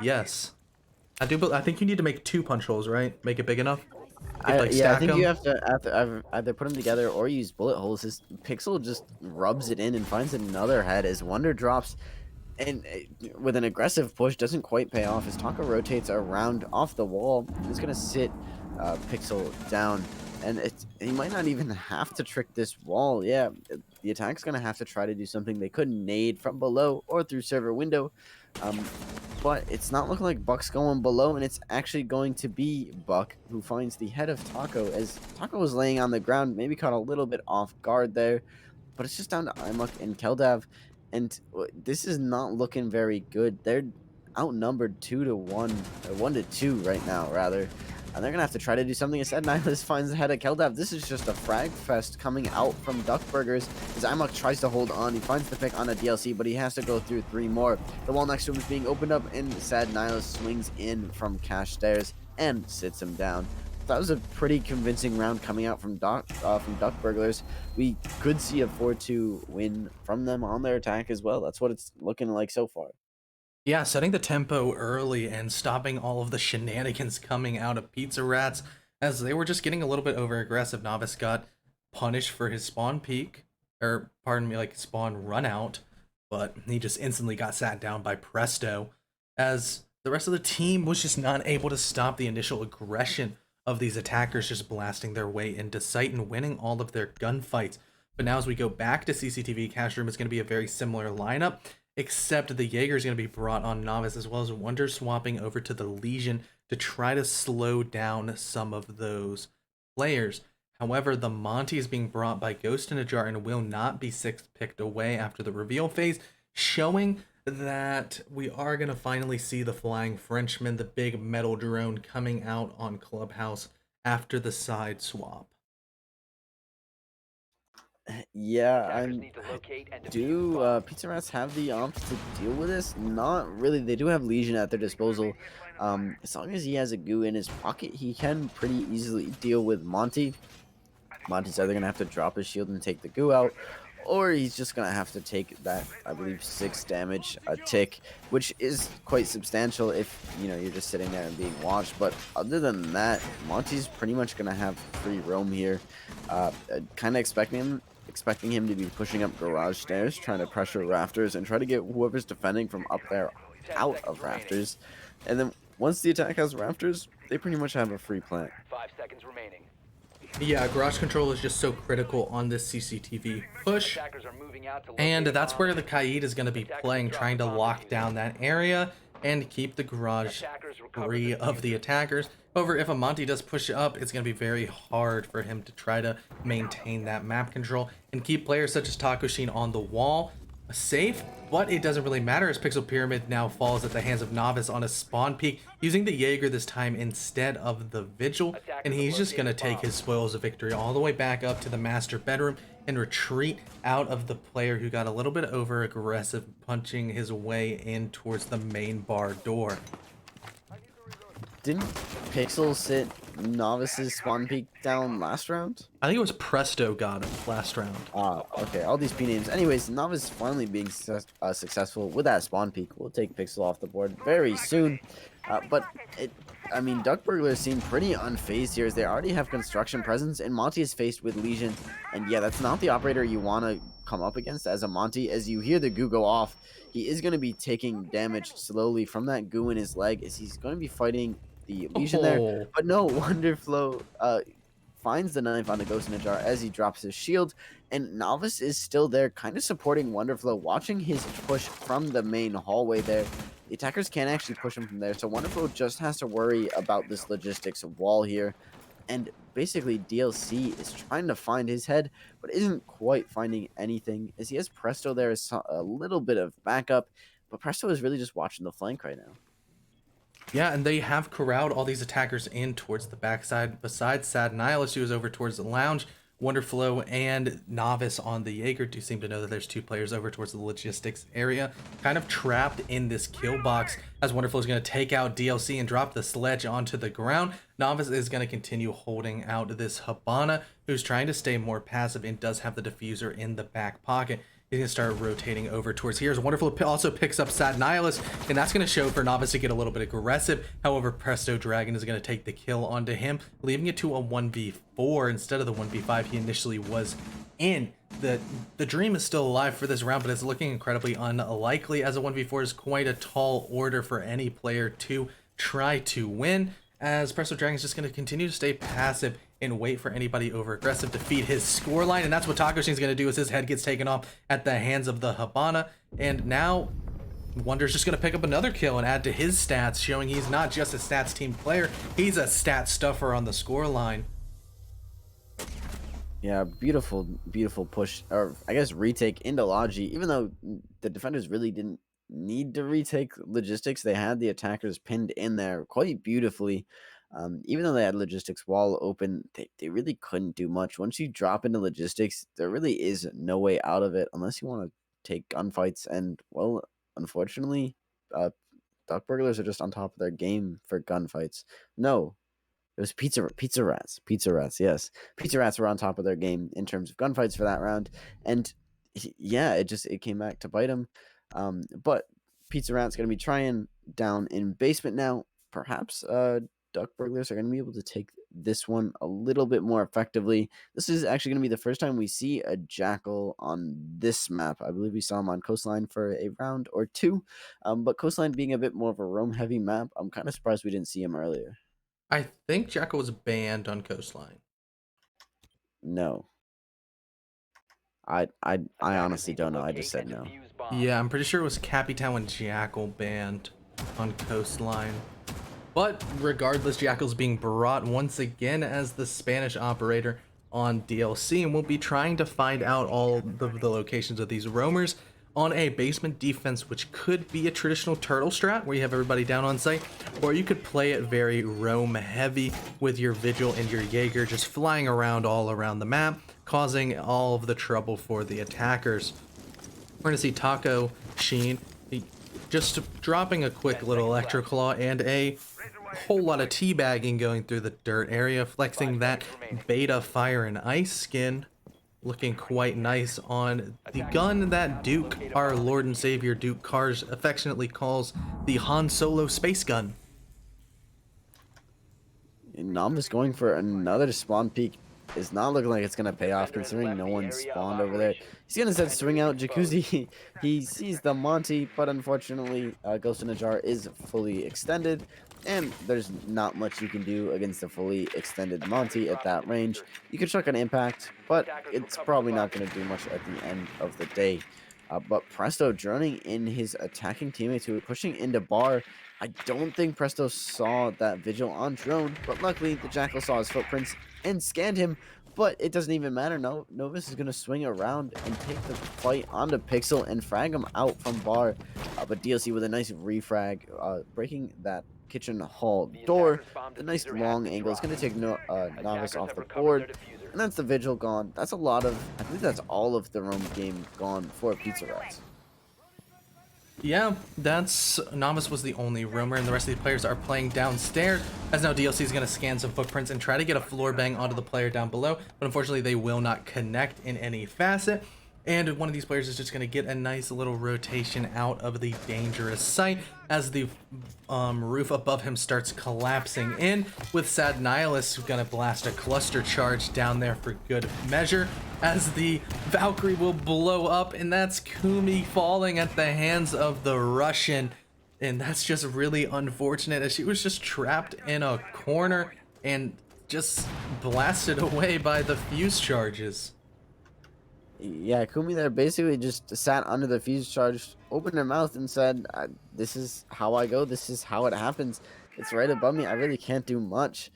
Yes. I think you need to make 2 punch holes, right? Make it big enough? I think you have to either put them together or use bullet holes. His Pixel just rubs it in and finds another head as Wonder drops, and with an aggressive push doesn't quite pay off as Taco rotates around off the wall. He's gonna sit Pixel down, and he might not even have to trick this wall. Yeah, the attack's gonna have to try to do something they couldn't nade from below or through server window. But it's not looking like Buck's going below, and it's actually going to be Buck who finds the head of Taco as Taco was laying on the ground, maybe caught a little bit off guard there, but it's just down to Imuk and Keldav, and this is not looking very good. They're outnumbered 2-1, or 1-2 right now, rather. And they're going to have to try to do something. Instead, Nihilus finds the head of Keldav. This is just a frag fest coming out from Duck Burgers as Imuk tries to hold on. He finds the pick on a DLC, but he has to go through 3 more. The wall next to him is being opened up, and sad Nihilus swings in from Cache Stairs and sits him down. That was a pretty convincing round coming out from Duck Burglars. We could see a 4-2 win from them on their attack as well. That's what it's looking like so far. Yeah, setting the tempo early and stopping all of the shenanigans coming out of Pizza Rats as they were just getting a little bit over aggressive. Novice got punished for his spawn peak, or pardon me, like spawn run out, but he just instantly got sat down by Presto as the rest of the team was just not able to stop the initial aggression of these attackers just blasting their way into sight and winning all of their gunfights. But now as we go back to CCTV Cache Room, it's going to be a very similar lineup, except the Jaeger is going to be brought on Novice, as well as Wonder swapping over to the Legion to try to slow down some of those players. However, the Monty is being brought by Ghost in a Jar and will not be 6th picked away after the reveal phase, showing that we are going to finally see the Flying Frenchman, the big metal drone, coming out on Clubhouse after the side swap. Yeah, do Pizza Rats have the ops to deal with this? Not really. They do have Legion at their disposal. As long as he has a goo in his pocket, he can pretty easily deal with Monty. Monty's either going to have to drop his shield and take the goo out, or he's just gonna have to take that, I believe, 6 damage a tick, which is quite substantial if you're just sitting there and being watched. But other than that, Monty's pretty much gonna have free roam here. Kind of expecting him to be pushing up garage stairs, trying to pressure rafters and try to get whoever's defending from up there out of rafters. And then once the attack has rafters, they pretty much have a free plant. 5 seconds remaining. Yeah, garage control is just so critical on this CCTV push. Attackers are moving out to And locate that's bombs. where the Kaid is going to be playing, trying to lock down that area and keep the garage Attackers recover free the of the attackers. However, if a Monty does push up, it's going to be very hard for him to try to maintain that map control and keep players such as Taco Sheen on the wall safe. But it doesn't really matter as Pixel Pyramid now falls at the hands of Novice on a spawn peak, using the Jaeger this time instead of the Vigil, and he's just going to take his spoils of victory all the way back up to the master bedroom and retreat out of the player who got a little bit over aggressive, punching his way in towards the main bar door. Didn't Pixel sit Novice's spawn peak down last round? I think it was Presto got him last round. Okay, all these P names. Anyways, Novice finally being successful with that spawn peak. We'll take Pixel off the board very soon. But Duck Burglars seem pretty unfazed here as they already have construction presence, and Monty is faced with Legion. And yeah, that's not the operator you want to come up against as a Monty. As you hear the goo go off, he is going to be taking damage slowly from that goo in his leg as he's going to be fighting the Legion there. But no, Wonderflow finds the knife on the Ghost in a Jar as he drops his shield, and Novice is still there kind of supporting Wonderflow, watching his push from the main hallway there. The attackers can't actually push him from there, so Wonderflow just has to worry about this logistics wall here. And basically DLC is trying to find his head, but isn't quite finding anything, as he has Presto there as a little bit of backup, but Presto is really just watching the flank right now. Yeah, and they have corralled all these attackers in towards the backside. Besides Sad Nihilist, who is over towards the lounge, Wonderflow and Novice on the Jaeger do seem to know that there's 2 players over towards the logistics area, kind of trapped in this kill box, as Wonderflow is going to take out DLC and drop the sledge onto the ground. Novice is going to continue holding out this Habana, who's trying to stay more passive and does have the diffuser in the back pocket. He's going to start rotating over towards here. Wonderful also picks up Sad Nihilist, and that's going to show for Novice to get a little bit aggressive. However, Presto Dragon is going to take the kill onto him, leaving it to a 1v4 instead of the 1v5 he initially was in. The dream is still alive for this round, but it's looking incredibly unlikely, as a 1v4 is quite a tall order for any player to try to win, as Presto Dragon is just going to continue to stay passive and wait for anybody over aggressive to feed his scoreline. And that's what Taco Sheen's going to do as his head gets taken off at the hands of the Habana. And now Wonder's just going to pick up another kill and add to his stats, showing he's not just a stats team player, he's a stat stuffer on the scoreline. Yeah, beautiful push, or I guess retake into Logi, even though the defenders really didn't need to retake logistics. They had the attackers pinned in there quite beautifully. Even though they had logistics wall open, they really couldn't do much. Once you drop into logistics, there really is no way out of it unless you want to take gunfights. And, well, unfortunately, Duck Burglars are just on top of their game for gunfights. No, it was Pizza Rats. Yes, Pizza Rats were on top of their game in terms of gunfights for that round. And, yeah, it came back to bite them. But Pizza Rat's going to be trying down in basement now. Perhaps Duck Burglars are going to be able to take this one a little bit more effectively. This is actually going to be the first time we see a Jackal on this map. I believe we saw him on Coastline for a round or 2, but Coastline being a bit more of a roam-heavy map, I'm kind of surprised we didn't see him earlier. I think Jackal was banned on Coastline. No. I honestly don't know. I just said no. Yeah, I'm pretty sure it was Capitan and Jackal banned on Coastline. But regardless, Jackal's being brought once again as the Spanish operator on DLC, and we'll be trying to find out all the locations of these roamers on a basement defense, which could be a traditional turtle strat where you have everybody down on site, or you could play it very roam heavy with your Vigil and your Jaeger just flying around all around the map, causing all of the trouble for the attackers. We're going to see Taco Sheen just dropping a quick little Electro Claw and a whole lot of teabagging going through the dirt area, flexing that beta fire and ice skin, looking quite nice on the gun that Duke, our Lord and Savior Duke Cars, affectionately calls the Han Solo space gun. Novice going for another spawn peek is not looking like it's going to pay off considering no one spawned over there. He's going to set swing out Jacuzzi. He sees the Monty, but unfortunately Ghost in a Jar is fully extended, and there's not much you can do against a fully extended Monty at that range. You could chuck an impact, but it's probably not going to do much at the end of the day. But Presto droning in his attacking teammates who are pushing into bar. I don't think Presto saw that Vigil on drone, but luckily the Jackal saw his footprints and scanned him. But it doesn't even matter. No, Novus is going to swing around and take the fight onto Pixel and frag him out from bar. But DLC with a nice refrag, breaking that kitchen hall door. The nice long angle is going to take Novice off the board. And that's the Vigil gone. That's a lot of, I think that's all of the roam game gone for Pizza Rats. Yeah, that's Novice was the only roamer, and the rest of the players are playing downstairs. As now DLC is going to scan some footprints and try to get a floor bang onto the player down below, but unfortunately they will not connect in any facet. And one of these players is just going to get a nice little rotation out of the dangerous site as the roof above him starts collapsing in, with Sad Nihilist who's going to blast a cluster charge down there for good measure as the Valkyrie will blow up, and that's Kumi falling at the hands of the Russian. And that's just really unfortunate as she was just trapped in a corner and just blasted away by the fuse charges. Yeah, Kumi there basically just sat under the fuse charge, opened her mouth and said, this is how I go, this is how it happens. It's right above me, I really can't do much.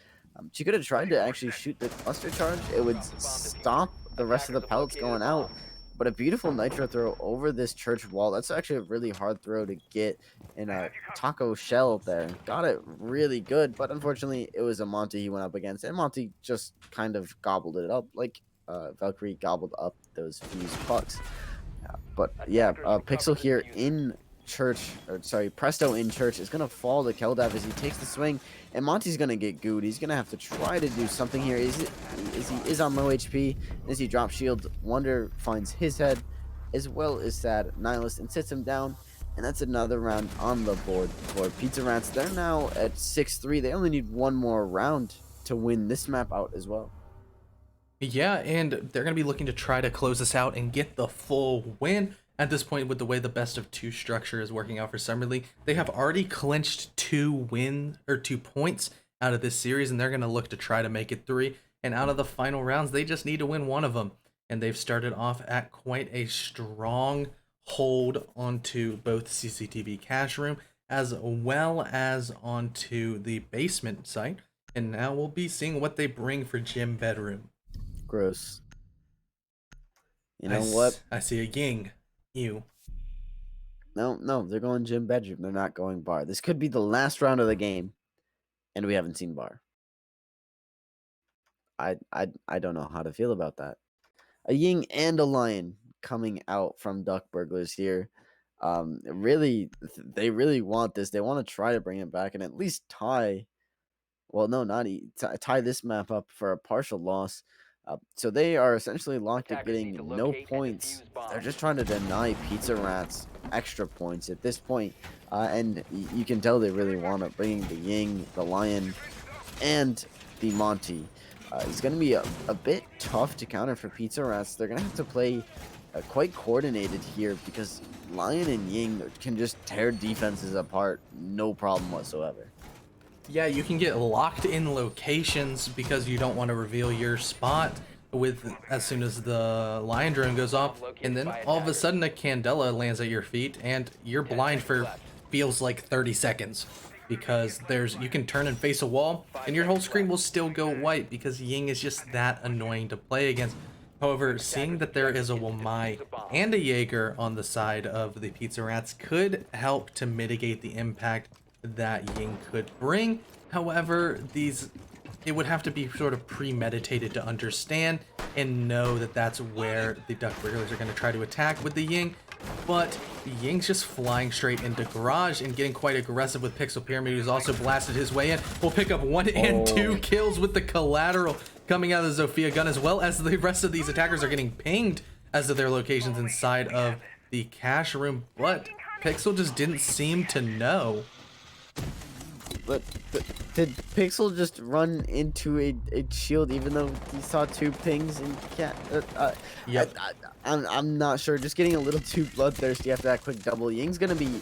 She could have tried to actually shoot the cluster charge. It would stop the rest of the pellets going out. But a beautiful nitro throw over this church wall. That's actually a really hard throw to get in a taco shell there. Got it really good, but unfortunately it was a Monty he went up against. And Monty just kind of gobbled it up like Valkyrie gobbled up those fuse pucks. But yeah, Pixel here in church, or sorry, Presto in church is gonna fall to Keldav as he takes the swing, and Monty's gonna get gooed. He's gonna have to try to do something here. He is on low HP as he drops shield. Wonder finds his head, as well as Sad Nihilist, and sits him down. And that's another round on the board for Pizza Rats. They're now at 6-3. They only need one more round to win this map out as well. Yeah, and they're going to be looking to try to close this out and get the full win. At this point, with the way the best of two structure is working out for Summer League, they have already clinched 2 points out of this series, and they're going to look to try to make it 3. And out of the final rounds, they just need to win one of them. And they've started off at quite a strong hold onto both CCTV cash room as well as onto the basement site. And now we'll be seeing what they bring for gym bedroom. Gross. You know what? I see a ying. You. No, they're going gym bedroom. They're not going bar. This could be the last round of the game, and we haven't seen bar. I don't know how to feel about that. A ying and a lion coming out from Duck Burglars here. Really, they really want this. They want to try to bring it back and at least tie. Well, no, not tie this map up for a partial loss. So they are essentially locked at getting no points. They're just trying to deny Pizza Rats extra points at this point. And you can tell they really want to bring the Ying, the Lion, and the Monty. It's going to be a bit tough to counter for Pizza Rats. They're going to have to play quite coordinated here because Lion and Ying can just tear defenses apart. No problem whatsoever. Yeah, you can get locked in locations because you don't want to reveal your spot as soon as the lion drone goes off, and then all of a sudden a Candela lands at your feet and you're blind for feels like 30 seconds because you can turn and face a wall and your whole screen will still go white because Ying is just that annoying to play against. However, seeing that there is a Wamai and a Jaeger on the side of the Pizza Rats could help to mitigate the impact that Ying could bring. However, it would have to be sort of premeditated to understand and know that that's where the Duck Burglars are going to try to attack with the Ying. But Ying's just flying straight into Garage and getting quite aggressive with Pixel Pyramid, who's also blasted his way in. Will pick up 1 and 2 kills with the collateral. coming out of the Zofia gun, as well as the rest of these attackers are getting pinged as to their locations inside of the cash room, but Pixel just didn't seem to know. But did Pixel just run into a shield even though he saw 2 pings and Yep. I'm not sure. Just getting a little too bloodthirsty after that quick double. Ying's gonna be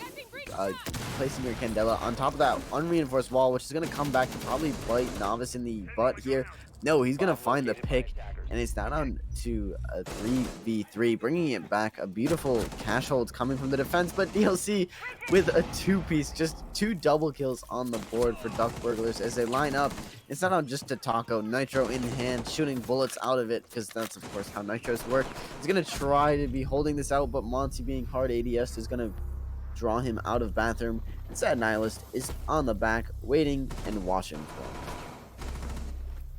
placing your Candela on top of that unreinforced wall, which is gonna come back to probably bite Novice in the butt here. No, he's gonna find the pick, and it's now down to a 3v3, bringing it back. A beautiful cash hold coming from the defense, but DLC with a 2-piece, just 2 double kills on the board for Duck Burglars as they line up. It's not on just a taco, Nitro in hand, shooting bullets out of it, because that's of course how Nitros work. He's gonna try to be holding this out, but Monty, being hard ADS, is gonna draw him out of bathroom. And Sad Nihilist is on the back, waiting and watching for him.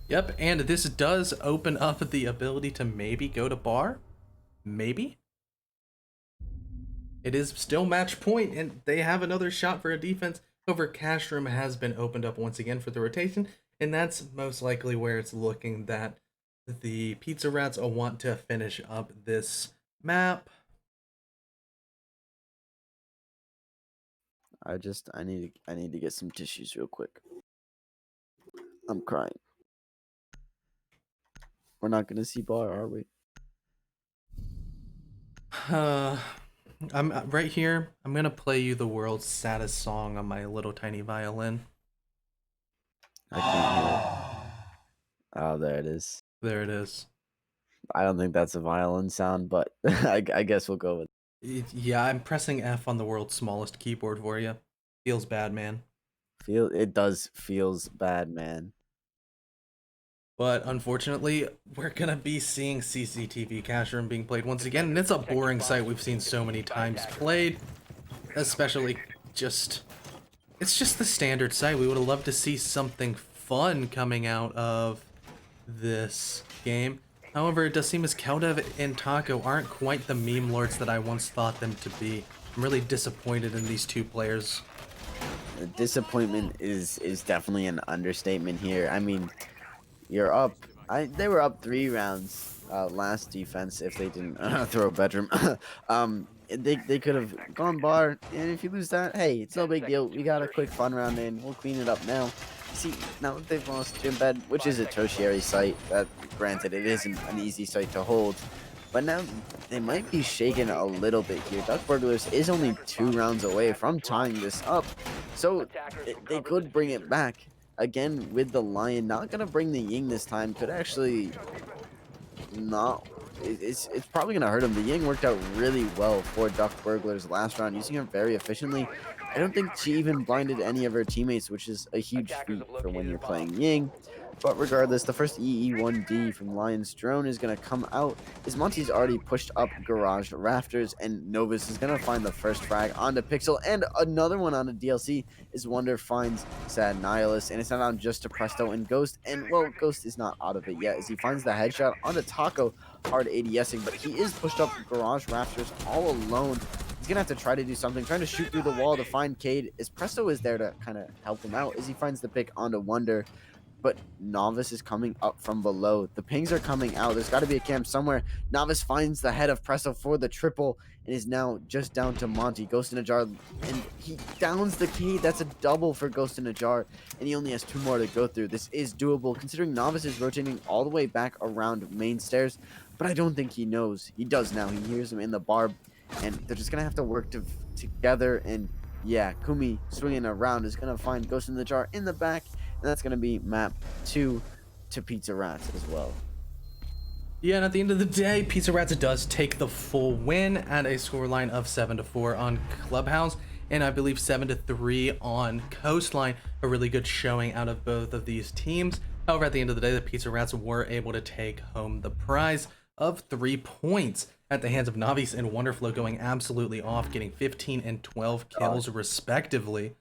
Yep, and this does open up the ability to maybe go to bar. Maybe. It is still match point, and they have another shot for a defense. However, cash room has been opened up once again for the rotation, and that's most likely where it's looking that the Pizza Rats will want to finish up this map. I need to get some tissues real quick. I'm crying. We're not gonna see bar, are we? I'm right here. I'm gonna play you the world's saddest song on my little tiny violin. I can't hear it. Oh, there it is. There it is. I don't think that's a violin sound, but I guess we'll go with Yeah, I'm pressing F on the world's smallest keyboard for you. Feels bad, man. feels bad, man. But unfortunately, we're gonna be seeing CCTV cash room being played once again, and it's a boring sight we've seen so many times played. Especially it's just the standard sight. We would have loved to see something fun coming out of this game. However, it does seem as Keldev and Taco aren't quite the meme lords that I once thought them to be. I'm really disappointed in these 2 players. Disappointment is definitely an understatement here. I mean, you're up. They were up 3 rounds last defense if they didn't throw a bedroom. They could have gone bar, and if you lose that, hey, it's no big deal. We got a quick fun round in. We'll clean it up now. See, now that they've lost Gym Bed, which is a tertiary site, that granted it isn't an easy site to hold, but now they might be shaken a little bit here. Duck Burglars is only 2 rounds away from tying this up, so they could bring it back. Again, with the Lion, not gonna bring the Ying this time. Could actually not. It's probably gonna hurt him. The Ying worked out really well for Duck Burglars last round, using her very efficiently. I don't think she even blinded any of her teammates, which is a huge feat for when you're playing Ying. But regardless, the first EE1D from Lion's drone is going to come out. As Monty's already pushed up garage rafters, and Novus is going to find the first frag onto Pixel, and another one on a DLC as Wonder finds Sad Nihilist, and it's not on just to Presto and Ghost, and well, Ghost is not out of it yet as he finds the headshot onto Taco, hard ADSing, but he is pushed up garage rafters all alone. He's gonna have to try to do something, trying to shoot through the wall to find Cade, as Presto is there to kind of help him out as he finds the pick onto Wonder. But Novice is coming up from below. The pings are coming out. There's got to be a camp somewhere. Novice finds the head of Presto for the triple and is now just down to Monty. Ghost in a jar, and he downs the key. That's a double for Ghost in a jar, and he only has 2 more to go through. This is doable considering Novice is rotating all the way back around main stairs, but I don't think he knows. He does now. He hears him in the barb, and they're just going to have to work together. And yeah, Kumi swinging around is going to find Ghost in the jar in the back. And that's going to be map 2 to Pizza Rats as well. Yeah, and at the end of the day, Pizza Rats does take the full win at a scoreline of 7-4 on Clubhouse, and I believe 7-3 on Coastline. A really good showing out of both of these teams. However, at the end of the day, the Pizza Rats were able to take home the prize of 3 points at the hands of Navis and Wonderflow, going absolutely off, getting 15 and 12 kills respectively.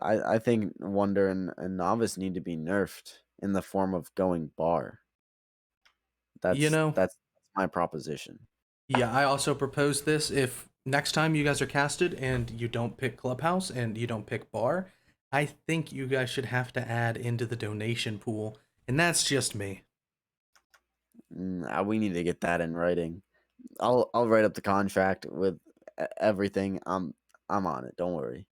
I think Wonder and Novice need to be nerfed in the form of going bar. That's my proposition. Yeah, I also propose this. If next time you guys are casted and you don't pick Clubhouse and you don't pick bar, I think you guys should have to add into the donation pool, and that's just me. We need to get that in writing. I'll write up the contract with everything. I'm on it. Don't worry.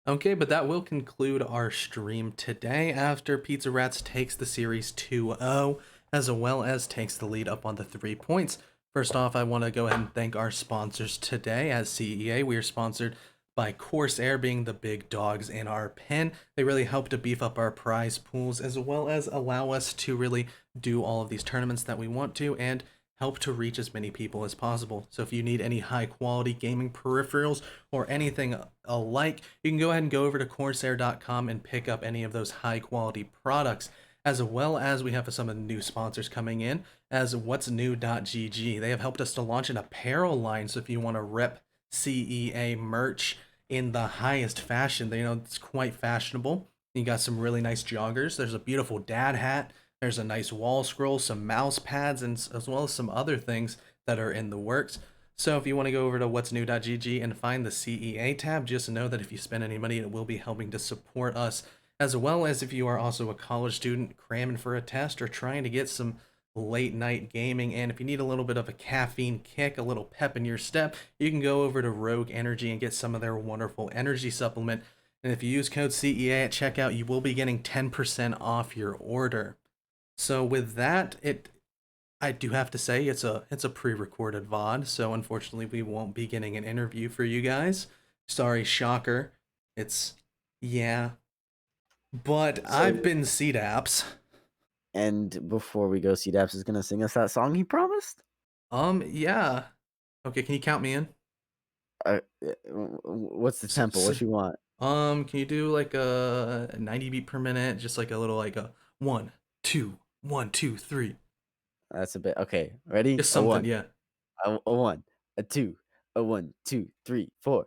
Okay, but that will conclude our stream today after Pizza Rats takes the series 2-0, as well as takes the lead up on the 3 points. First off, I want to go ahead and thank our sponsors today. As CEA, we are sponsored by Corsair, being the big dogs in our pen. They really help to beef up our prize pools, as well as allow us to really do all of these tournaments that we want to, and help to reach as many people as possible. So if you need any high quality gaming peripherals or anything alike, you can go ahead and go over to Corsair.com and pick up any of those high quality products. As well as we have some of the new sponsors coming in, as What's New.gg. They have helped us to launch an apparel line, so if you want to rep CEA merch in the highest fashion, it's quite fashionable. You got some really nice joggers. There's a beautiful dad hat. There's a nice wall scroll, some mouse pads, and as well as some other things that are in the works. So if you want to go over to what's new.gg and find the CEA tab, just know that if you spend any money, it will be helping to support us, as well as if you are also a college student cramming for a test or trying to get some late night gaming, and if you need a little bit of a caffeine kick, a little pep in your step, you can go over to Rogue Energy and get some of their wonderful energy supplement. And if you use code CEA at checkout, you will be getting 10% off your order. So with that, I do have to say it's a pre-recorded VOD, so unfortunately we won't be getting an interview for you guys. Sorry, shocker. Yeah. But I've been CDAPS. And before we go, C-Daps is gonna sing us that song he promised. Yeah. Okay, can you count me in? What's the tempo? What you want? Can you do like a 90 beat per minute, just like a little like a 1 2 1 2 3. That's a bit okay. Ready? Just A something, one, yeah. a one, a two, a 1 2 3 4.